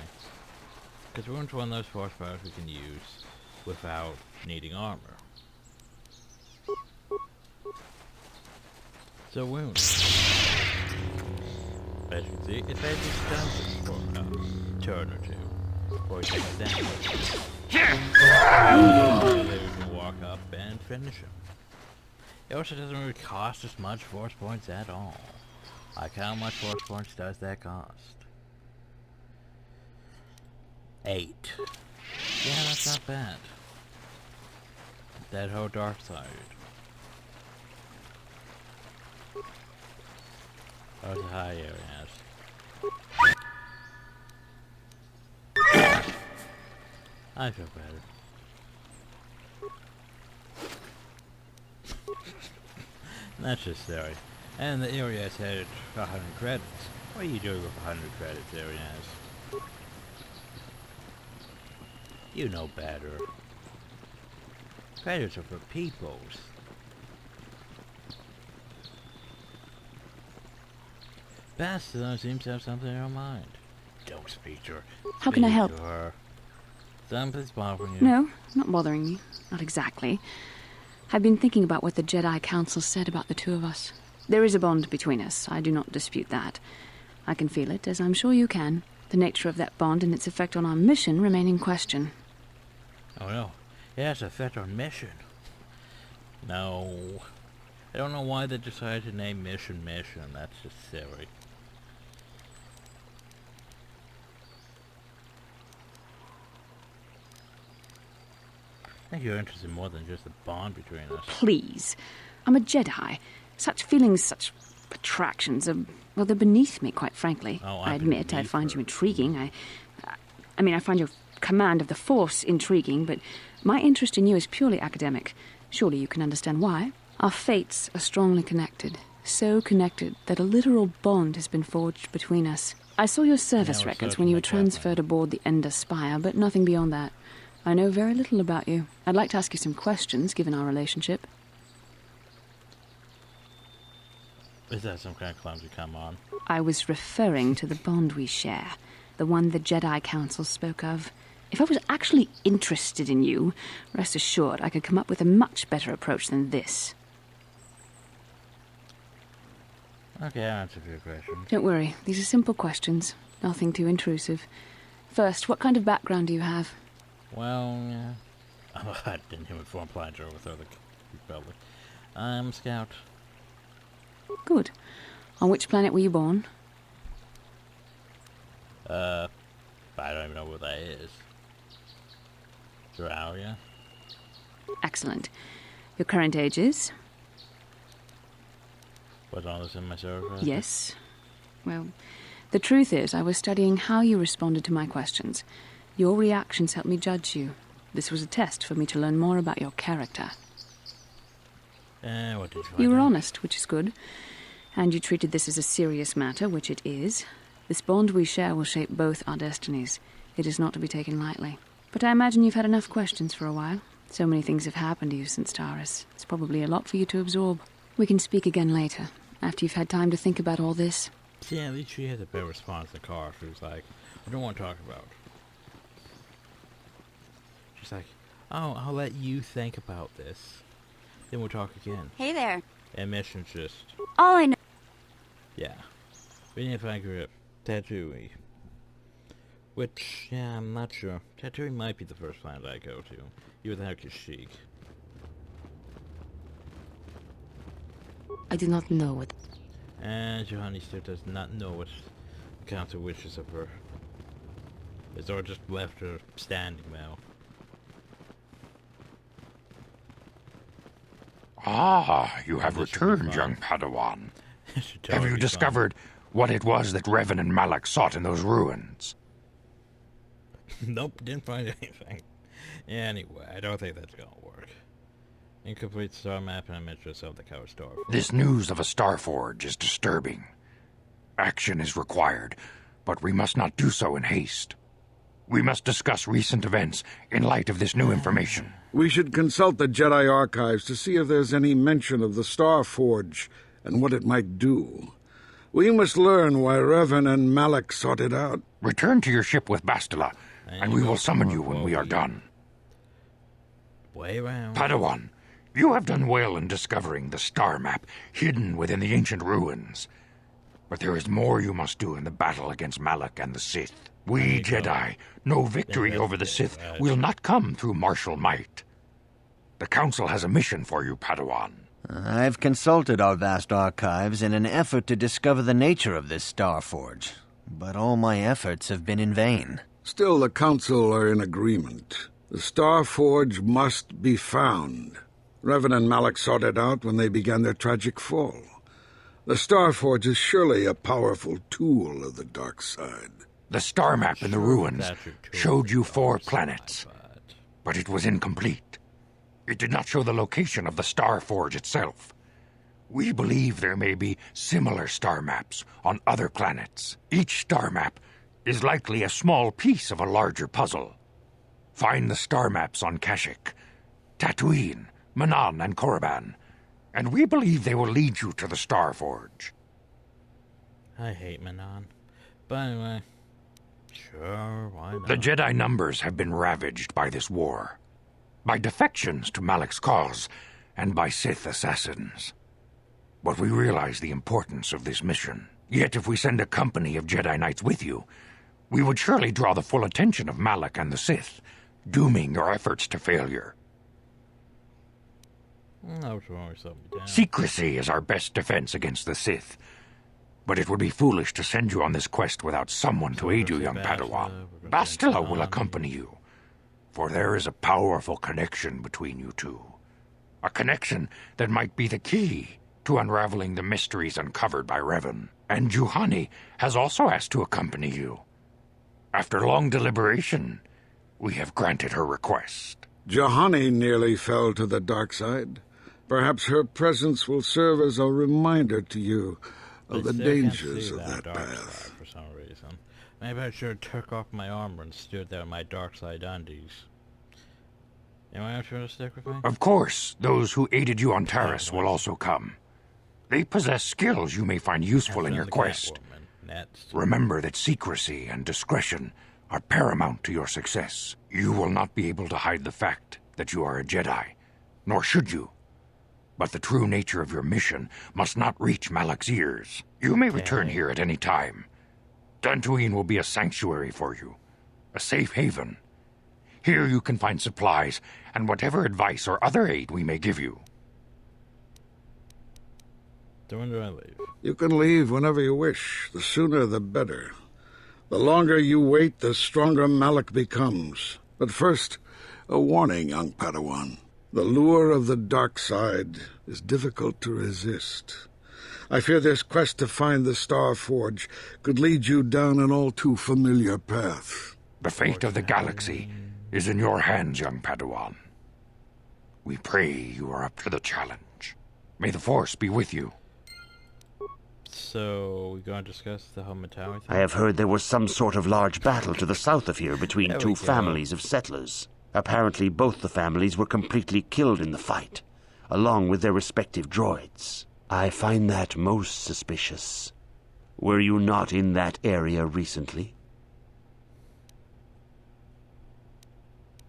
S1: Because wounds one of those force powers we can use. without needing armor. So wounds. As you can see, it's actually expensive for a turn or two. Before you take damage. So we can walk up and finish him. It also doesn't really cost us much force points at all. Like, how much force points does that cost? 8. Yeah, that's not bad. That whole dark side. That was a high areas. I feel better. That's just silly. And the areas had 100 credits. What are you doing with 100 credits, areas? You know better. Credits are for peoples. Bastila seems to have something in her mind. Don't speak to her.
S7: How can I help?
S1: Something's bothering you.
S7: No, not bothering me. Not exactly. I've been thinking about what the Jedi Council said about the two of us. There is a bond between us. I do not dispute that. I can feel it, as I'm sure you can. The nature of that bond and its effect on our mission remain in question.
S1: Oh no. It has an effect on mission. No. I don't know why they decided to name mission. That's just silly. I think you're interested more than just the bond between us.
S7: Please. I'm a Jedi. Such feelings, such attractions are, well, they're beneath me, quite frankly.
S1: Oh,
S7: I admit I find you intriguing. I mean, I find your command of the Force intriguing, but my interest in you is purely academic. Surely you can understand why. Our fates are strongly connected. So connected that a literal bond has been forged between us. I saw your service records when you were transferred aboard the Ender Spire, but nothing beyond that. I know very little about you. I'd like to ask you some questions, given our relationship.
S1: Is that some kind of clumsy come on?
S7: I was referring to the bond we share. The one the Jedi Council spoke of. If I was actually interested in you, rest assured I could come up with a much better approach than this.
S1: Okay, I'll answer your question.
S7: Don't worry, these are simple questions. Nothing too intrusive. First, what kind of background do you have?
S1: Well, yeah. I didn't even form plan to overthrow the Republic. I'm a scout.
S7: Good. On which planet were you born?
S1: I don't even know what that is. Drow.
S7: Excellent. Your current age is?
S1: Was all this in my service?
S7: Yes. Well, the truth is, I was studying how you responded to my questions. Your reactions helped me judge you. This was a test for me to learn more about your character.
S1: What did
S7: you were honest, which is good. And you treated this as a serious matter, which it is. This bond we share will shape both our destinies. It is not to be taken lightly. But I imagine you've had enough questions for a while. So many things have happened to you since Taris. It's probably a lot for you to absorb. We can speak again later, after you've had time to think about all this.
S1: Yeah, at least she has a better response than Car. She was like, I don't want to talk about. She's like, oh, I'll let you think about this. Then we'll talk again.
S13: Hey there.
S1: And mission's just...
S13: All I know...
S1: Yeah. We need to find a Tatooine. Which, yeah, I'm not sure. Tatooine might be the first planet I go to. You would have Kashyyyk.
S2: I do not know what...
S1: And Johanny still does not know what the council wishes of her. Or just left her standing now.
S14: Ah, you have returned, young Padawan. Have you discovered what it was that Revan and Malak sought in those ruins?
S1: Nope, didn't find anything. Anyway, I don't think that's gonna work. Incomplete star map and a mistress of the cover Starforge.
S14: This news of a Starforge is disturbing. Action is required, but we must not do so in haste. We must discuss recent events in light of this new information.
S15: We should consult the Jedi archives to see if there's any mention of the Starforge and what it might do. We must learn why Revan and Malak sought it out.
S14: Return to your ship with Bastila, and we will summon you when we are done.
S1: way round.
S14: Padawan, you have done well in discovering the star map hidden within the ancient ruins. But there is more you must do in the battle against Malak and the Sith. We Jedi know victory over the Sith will not come through martial might. The Council has a mission for you, Padawan.
S13: I've consulted our vast archives in an effort to discover the nature of this Starforge, but all my efforts have been in vain.
S15: Still, the Council are in agreement. The Starforge must be found. Revan and Malak sought it out when they began their tragic fall. The Starforge is surely a powerful tool of the dark side.
S14: The star map in the ruins showed you 4 planets, but it was incomplete. It did not show the location of the Starforge itself. We believe there may be similar star maps on other planets. Each star map is likely a small piece of a larger puzzle. Find the star maps on Kashyyyk, Tatooine, Manan, and Korriban, and we believe they will lead you to the Starforge.
S1: I hate Manan. But anyway, sure, why not?
S14: The Jedi numbers have been ravaged by this war, by defections to Malak's cause, and by Sith assassins. But we realize the importance of this mission. Yet if we send a company of Jedi Knights with you, we would surely draw the full attention of Malak and the Sith, dooming your efforts to failure. Secrecy is our best defense against the Sith, but it would be foolish to send you on this quest without someone to aid you, young Padawan. Bastila will accompany you, for there is a powerful connection between you two. A connection that might be the key to unraveling the mysteries uncovered by Revan. And Juhani has also asked to accompany you. After long deliberation, we have granted her request.
S15: Juhani nearly fell to the dark side. Perhaps her presence will serve as a reminder to you of the dangers of that path.
S1: For some reason. Maybe I should have took off my armor and stood there in my dark side undies. Anyone sure to stick with me?
S14: Of course, those who aided you on Taris will also come. They possess skills you may find useful in your quest. Remember that secrecy and discretion are paramount to your success. You will not be able to hide the fact that you are a Jedi, nor should you. But the true nature of your mission must not reach Malak's ears. You may return here at any time. Dantooine will be a sanctuary for you, a safe haven. Here you can find supplies and whatever advice or other aid we may give you.
S1: When do I leave?
S15: You can leave whenever you wish. The sooner the better. The longer you wait, the stronger Malak becomes. But first, a warning, young Padawan. The lure of the dark side is difficult to resist. I fear this quest to find the Starforge could lead you down an all-too-familiar path.
S14: The fate of the galaxy is in your hands, young Padawan. We pray you are up to the challenge. May the Force be with you.
S1: So, we're going to discuss the whole Matawi thing?
S16: I have heard there was some sort of large battle to the south of here between two families of settlers. Apparently both the families were completely killed in the fight, along with their respective droids. I find that most suspicious. Were you not in that area recently?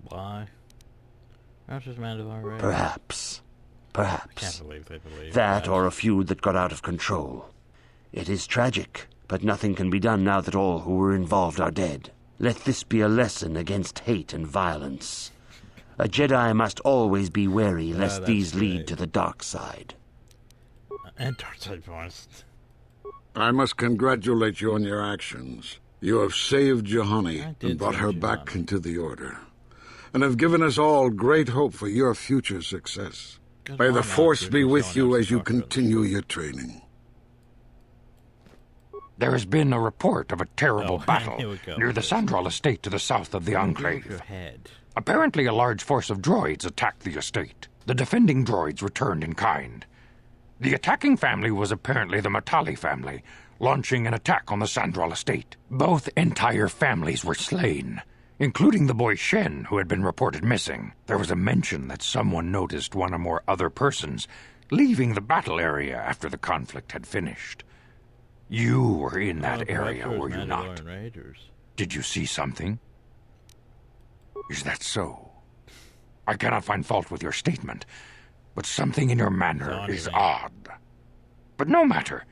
S1: Why?
S16: Perhaps.
S1: Can't believe they believe
S16: that or a feud that got out of control. It is tragic, but nothing can be done now that all who were involved are dead. Let this be a lesson against hate and violence. A Jedi must always be wary lest these lead to the dark side.
S1: And dark side first.
S15: I must congratulate you on your actions. You have saved Juhani and brought her back into the Order, and have given us all great hope for your future success. May the Force be with you as you continue your training.
S14: There has been a report of a terrible battle near the Sandral estate to the south of the Enclave. Apparently a large force of droids attacked the estate. The defending droids returned in kind. The attacking family was apparently the Matali family, launching an attack on the Sandral estate. Both entire families were slain, including the boy Shen, who had been reported missing. There was a mention that someone noticed one or more other persons leaving the battle area after the conflict had finished. You were in that area, were you not? Did you see something? Is that so? I cannot find fault with your statement, but something in your manner is odd. But no matter.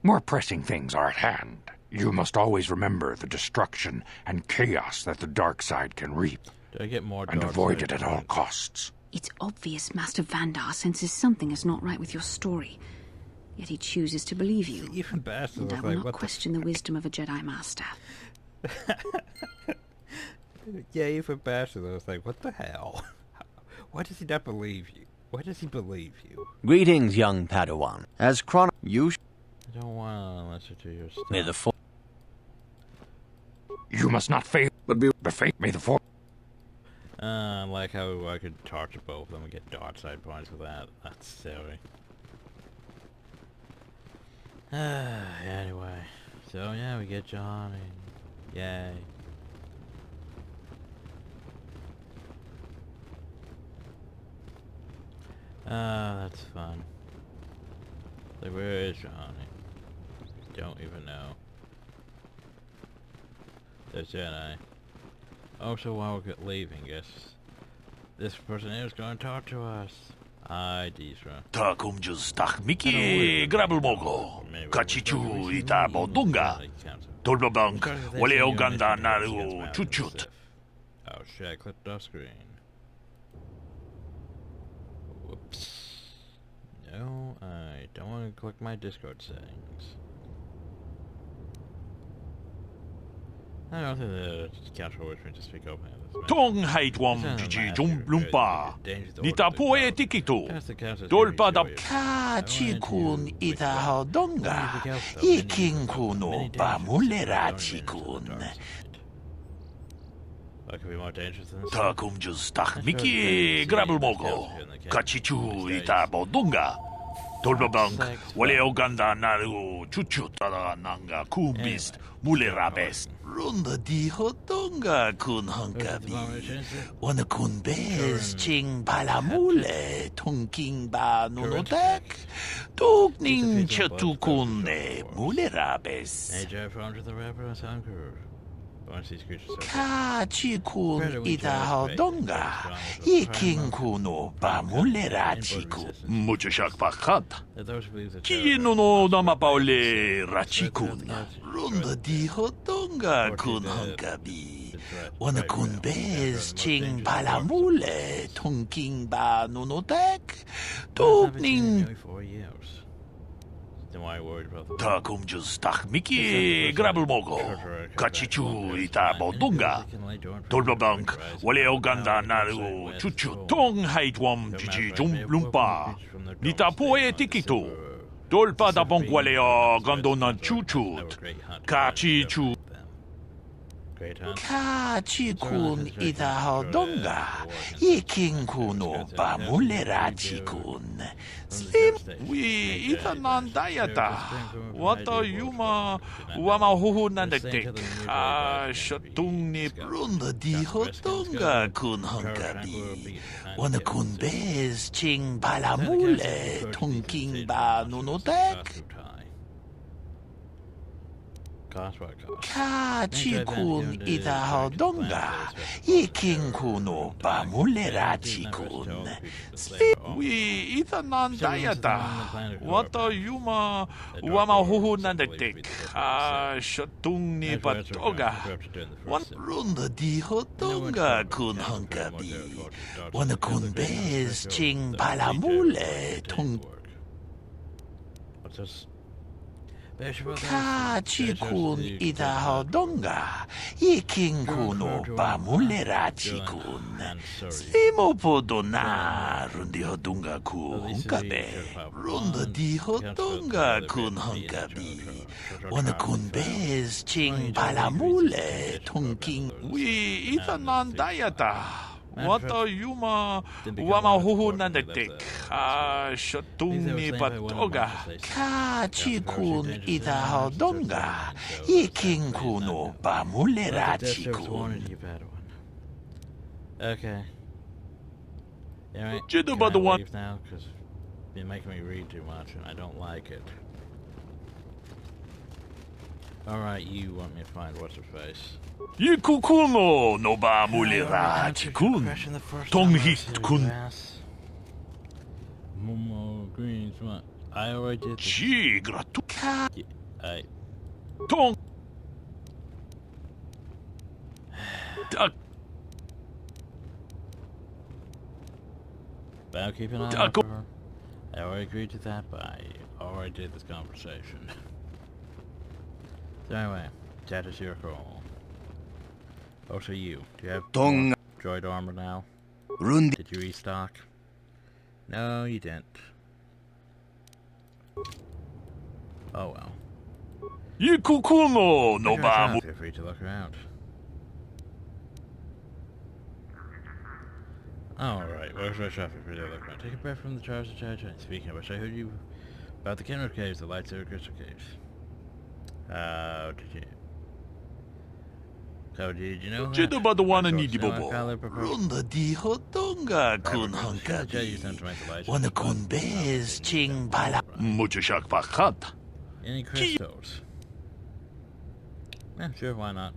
S14: More pressing things are at hand. You must always remember the destruction and chaos that the dark side can reap.
S1: Do I get more
S14: and avoid it at all costs.
S7: It's obvious Master Vandar senses something is not right with your story. Yet he chooses to believe you.
S1: Even Bastard
S7: and I
S1: was
S7: will
S1: like,
S7: not question the wisdom of a Jedi Master.
S1: Yeah, even Bastard was like, what the hell? Why does he not believe you? Why does he believe you?
S13: Greetings, young Padawan. As you
S1: I don't want to listen to your stuff.
S13: May the Force.
S14: You must not fail, but be the fate. May the Force.
S1: Like how I could talk to both of them and get dark side points with that. That's silly. Anyway, so yeah, we get Johnny. Yay. That's fun. Like, where is Johnny? Don't even know. There's Jedi. Also, while we're leaving, guess this person here is going to talk to us. Hi, Deesra.
S17: Takumjus takmiki grabelmogo. Kachichu ita bodunga. Dolbabank wale oganda naru chuchut.
S1: Oh shit, I clicked off screen. Whoops. No, I don't want to click my Discord settings. I don't think the council wishes me to speak openly on this.
S17: Tong haitwam jiji jumblumpa. Nita poe tikito. Dolpa da kachikun ita hodonga. Ikinkuno bamulera chikun.
S1: What could be more dangerous than this?
S17: Takumjus takmiki grabelmogo. Kachichu ita bodunga. Dolbabank wale oganda naru chuchutada nanga kumbist mulerabest. Runda di hodonga kun hankabi. Wana kun bez ching palamule tonking ba nunotek. Tugning chatukune mulerabes.
S1: AJ found the rapper and Sankur.
S17: Kachikun ita hodonga. Ikinkuno bamulera chiku. Mucho shakpakat. Kinuno namapaule rachikun. Runda di hodonga kun hankabi. Wana kun bez ching palamule tonking ba nunotek. Tugning. Takumjus takmiki grabelmogo. Kachichu ita bodunga. Dolbabank wale oganda naru chuchu. Tong haitwam jiji jumblumpa. Nita poe tikito. Dolpa da bonk wale o gandona chuchut. Kachichu. Kachikun ita hodonga. Ikinkuno bamulera chikun. Slim we ita nandayata. Wata yuma wama huhu nandaktik. Shatung ni runda di hodonga kun hankabi. Wana kun bez ching palamule tonking ba nunotek. Kachikun ita hodonga. Ikinkuno bamulera chikun. We ita nandayata. Wata yuma wama huhu nandaktik. Shatung ni patoga. Wan runda di hodonga kun hankabi. Wana kun bez ching palamule tong.
S1: What's this?
S17: Kachikun ita hodonga. Ikinkuno bamulera chikun. Slimo podona rundi hodonga ku hunkabe. Runda di hodonga kun hunkabi. Wana kun bez ching palamule tonking. We ita nandayata. Wata yuma wama huhu nandaktik. Shatung ni patoga. Kachikun ita hodonga. Ikinkuno bamulera chikun.
S1: Okay. Alright.
S17: Jidu ba the one
S1: now because you're making me read too much and I don't like it. Alright, you want me to find what's her face.
S17: Yikukuno no ba mulira chikun. Tonghit kun.
S1: Momo green smut. I already did this.
S17: Chi gratuka.
S1: I.
S17: Tong.
S1: But I'll keep an eye out for her. I already agreed to that, but I already did this conversation. So anyway, that is your call. Also you, do you have droid armor now? Did you restock? No, you didn't. Oh well.
S17: Yikukuno no ba.
S1: Feel free to look around. Alright, where's our traffic? Feel free to look around. Take a breath from the trials of China. Speaking of which, I heard you about the Kenner caves, the lightsaber crystal caves. Did you know that?
S17: Jeda ba the one need bobo.
S1: Runda
S17: di hotonga kun hankabi. Wana kun bez ching bala. Mucho shak pakat.
S1: Any crystals? Yeah, sure, why not?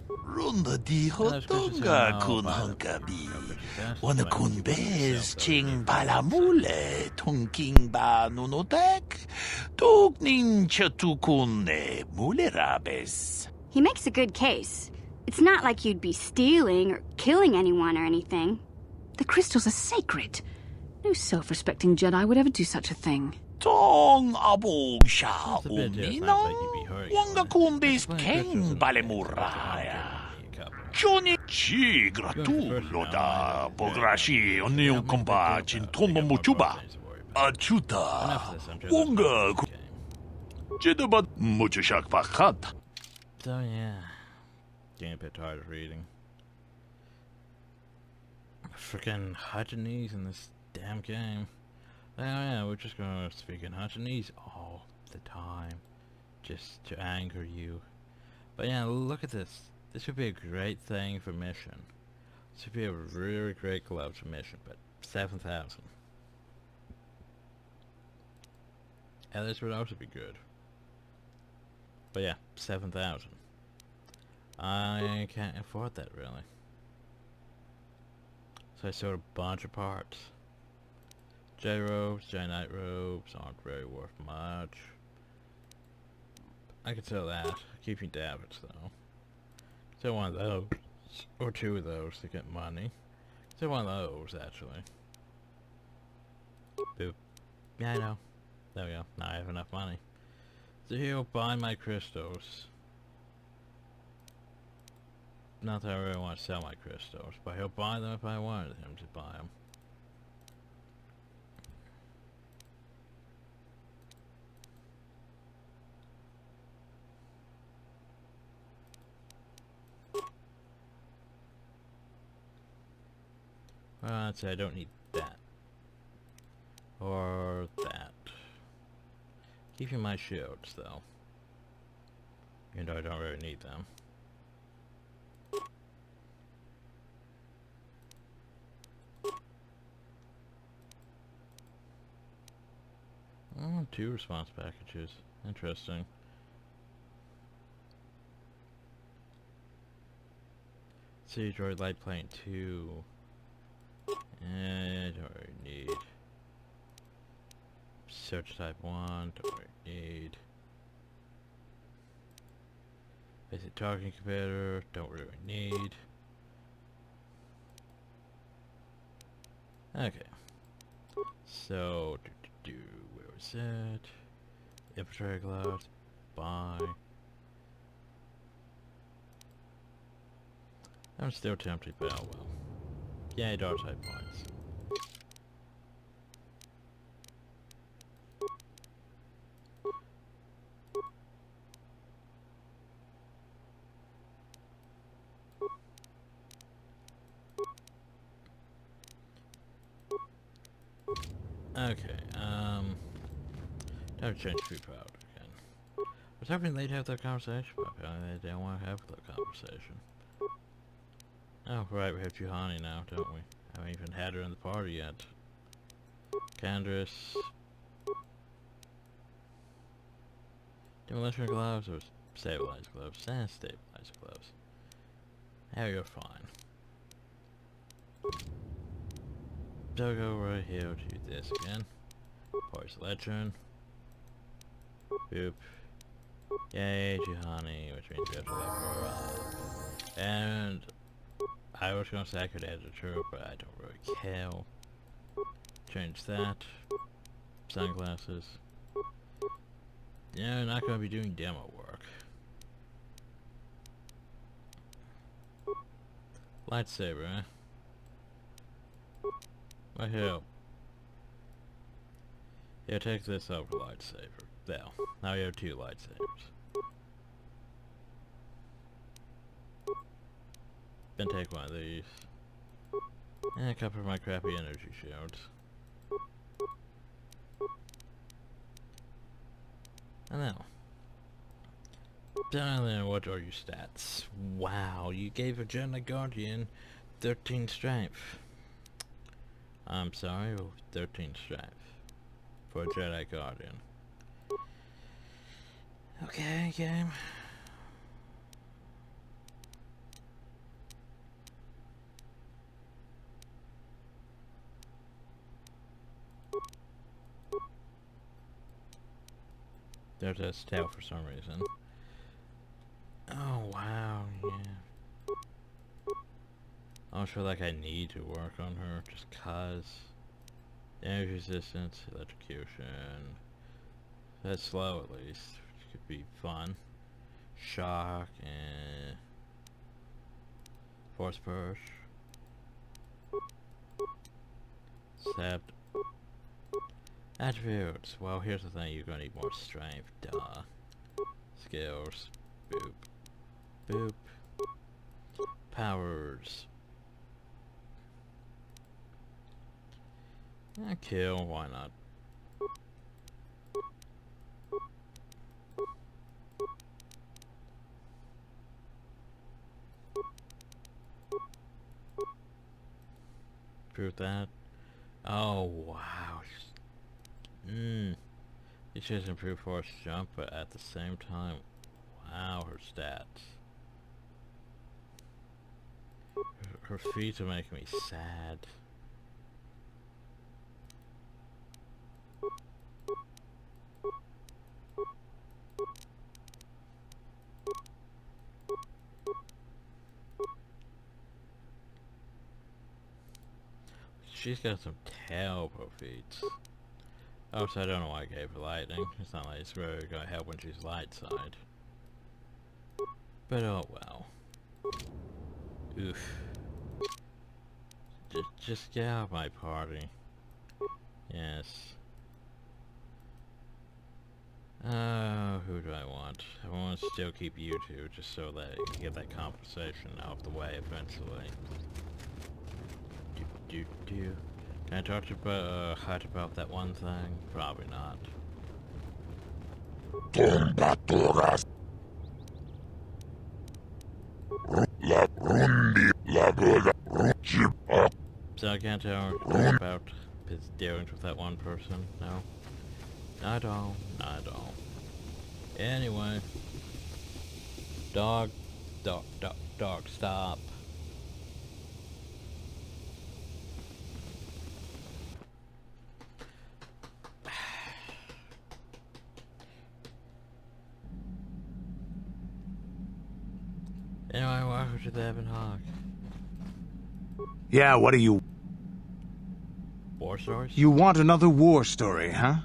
S17: Runda di hotonga kun hankabi. Wana kun bez ching bala mule. Tonking ba nunotek. Tugnin chatukune mule rabes.
S18: He makes a good case. It's not like you'd be stealing or killing anyone or anything.
S7: The crystals are sacred. No self-respecting Jedi would ever do such a thing.
S17: Tong abog sha uminang wanga kundis king balemuraya. Johnny chi gratulo da pograshi onio kompa chintono muchuba. Achuta wanga jedabat mucho shak pakat.
S1: So yeah. Getting a bit tired of reading. Freaking Hajanese in this damn game. Oh yeah, we're just gonna speak in Hajanese all the time. Just to anger you. But yeah, look at this. This would be a great thing for mission. This would be a really great glove for mission, but 7,000. Yeah, this would also be good. But yeah, 7,000. I can't afford that, really. So I sold a bunch of parts. J-robes, J-Knight robes aren't very worth much. I could sell that. Keep me davits, though. Sell one of those. Or two of those to get money. Sell one of those, actually. Boop. Yeah, I know. There we go. Now I have enough money. So he'll buy my crystals. Not that I really want to sell my crystals, but he'll buy them if I wanted him to buy them. Well, I'd say I don't need that. Or that. Keeping my shields, though. Even though I don't really need them. Oh, 2 response packages. Interesting. See, droid light plane 2. I don't really need. Search type 1, don't really need. Basic talking computer, don't really need. Okay. So, where was it? Infantry gloves, buy. I'm still tempted, but oh well. Yay, dark type points. Okay, time to change food powder again. I was hoping they'd have that conversation, but apparently they didn't want to have that conversation. Oh, right, we have Juhani now, don't we? I haven't even had her in the party yet. Candace. Demolition gloves, or Stabilize gloves and stabilize gloves. Now you're fine. So go right here to this again. Poise legend. Boop. Yay, Juhani, which means we have to let her up. And I was gonna say I could add a troop, but I don't really care. Change that. Sunglasses. Yeah, not gonna be doing demo work. Lightsaber, eh? What hell? Yeah, take this over lightsaber. There. Now you have 2 lightsabers. Then take one of these. And a couple of my crappy energy shields. And now. Then what are your stats? Wow, you gave a Jedi Guardian 13 strength. I'm sorry, 13 strength. For a Jedi Guardian. Okay, game. There's a tail for some reason. Oh wow, yeah. I don't feel like I need to work on her just cause. Damage resistance, electrocution. That's slow at least, which could be fun. Shock and force push. Accept. Attributes. Well, here's the thing, you're gonna need more strength. Duh. Skills. Boop. Boop. Powers. Kill, why not? Prove that. Oh wow. It should improve force jump, but at the same time, wow, her stats. Her feet are making me sad. She's got some terrible feet. Oh, so I don't know why I gave her lightning. It's not like it's really gonna help when she's light side. But oh well. Oof. Just get out of my party. Yes. Oh, who do I want? I want to still keep you two, just so that I can get that compensation out of the way eventually. Can I talk to Hut about that one thing? Probably not. So I can't talk about his dealings with that one person? No? Not at all. Not at all. Anyway. Dog, stop. Anyway, welcome to the Ebon Hawk.
S5: Yeah, what do you...
S1: War stories?
S5: You want another war story, huh?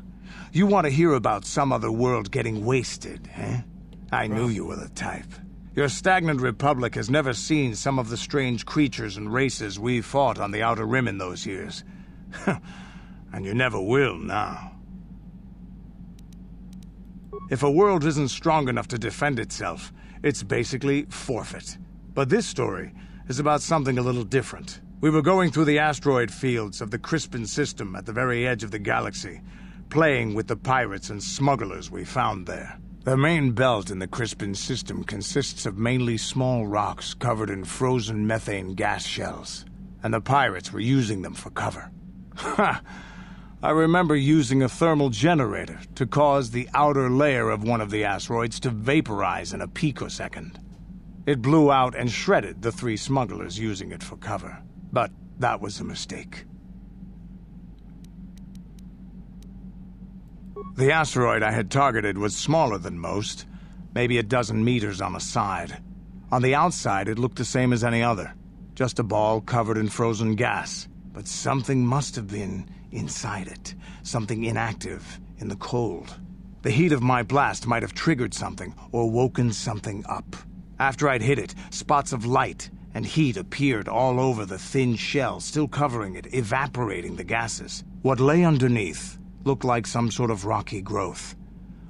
S5: You want to hear about some other world getting wasted, eh? I knew you were the type. Your stagnant republic has never seen some of the strange creatures and races we fought on the Outer Rim in those years. And you never will now. If a world isn't strong enough to defend itself, it's basically forfeit. But this story is about something a little different. We were going through the asteroid fields of the Crispin system at the very edge of the galaxy, playing with the pirates and smugglers we found there. The main belt in the Crispin system consists of mainly small rocks covered in frozen methane gas shells, and the pirates were using them for cover. Ha!
S19: I remember using a thermal generator to cause the outer layer of one of the asteroids to vaporize in a picosecond. It blew out and shredded the 3 smugglers using it for cover. But that was a mistake. The asteroid I had targeted was smaller than most, maybe a dozen meters on a side. On the outside, it looked the same as any other, just a ball covered in frozen gas. But something must have been inside it, something inactive in the cold. The heat of my blast might have triggered something or woken something up. After I'd hit it, spots of light and heat appeared all over the thin shell, still covering it, evaporating the gases. What lay underneath looked like some sort of rocky growth.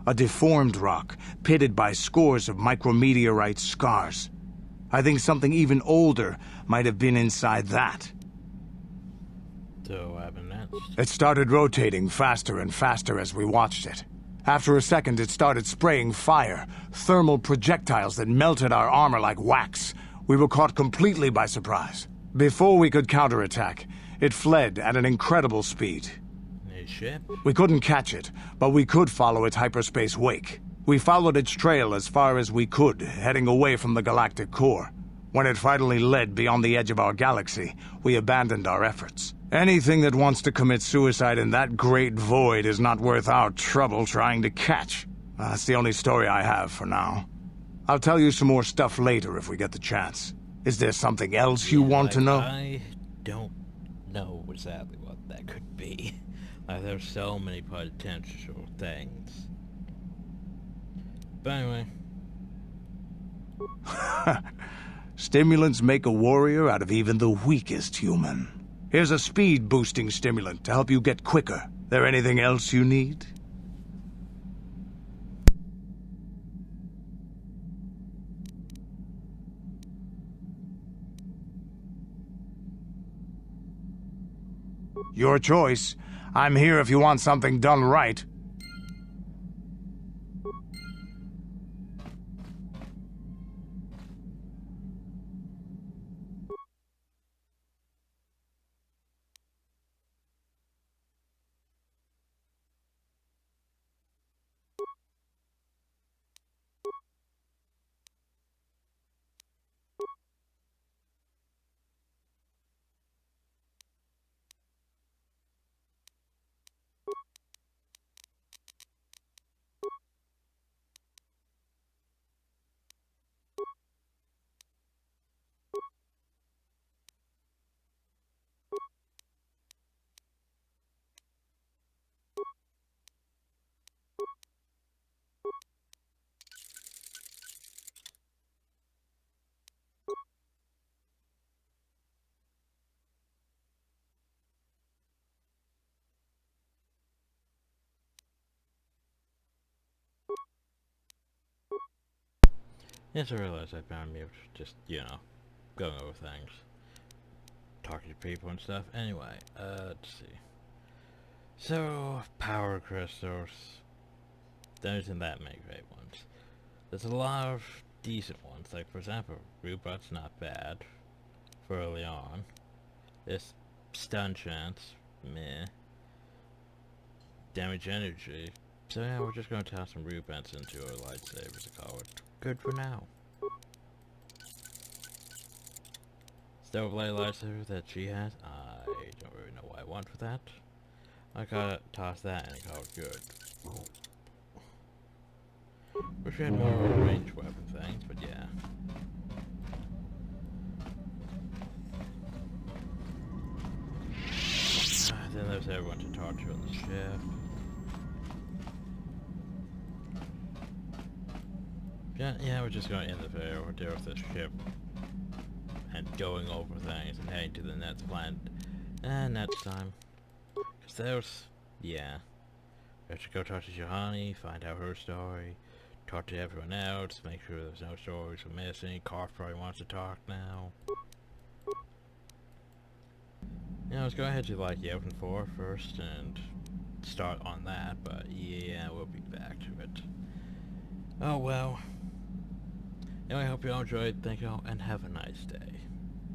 S19: A deformed rock, pitted by scores of micrometeorite scars. I think something even older might have been inside that.
S1: So what happened next?
S19: It started rotating faster and faster as we watched it. After a second, it started spraying fire, thermal projectiles that melted our armor like wax. We were caught completely by surprise. Before we could counterattack, it fled at an incredible speed.
S1: A ship?
S19: We couldn't catch it, but we could follow its hyperspace wake. We followed its trail as far as we could, heading away from the galactic core. When it finally led beyond the edge of our galaxy, we abandoned our efforts. Anything that wants to commit suicide in that great void is not worth our trouble trying to catch. That's the only story I have for now. I'll tell you some more stuff later if we get the chance. Is there something else you want to know?
S1: I don't know exactly what that could be. There's so many potential things. But anyway.
S19: Stimulants make a warrior out of even the weakest human. Here's a speed-boosting stimulant to help you get quicker. There anything else you need? Your choice. I'm here if you want something done right.
S1: Yes, I realized I found mute. Just, going over things. Talking to people and stuff. Anyway, let's see. So, power crystals. There isn't that many great ones. There's a lot of decent ones. Like, for example, Rootbot's not bad for early on. This stun chance, meh. Damage energy. So yeah, we're just gonna toss some Rootbats into our lightsabers to call it good for now. Stoveblade lightsaber that she has, I don't really know what I want for that. I gotta toss that and call it good. Wish we had more ranged weapon things, but yeah. Then there's everyone to talk to on the ship. Yeah, we're just going to end the video. We'll deal with this ship and going over things and heading to the next planet. And next time. Because there's, yeah. We have to go talk to Johanny, find out her story, talk to everyone else, make sure there's no stories we're missing. Carl probably wants to talk now. Let's go ahead to like Yelton 4 first and start on that, but yeah, we'll be back to it. Oh well. Anyway, I hope you all enjoyed. Thank you all, and have a nice day.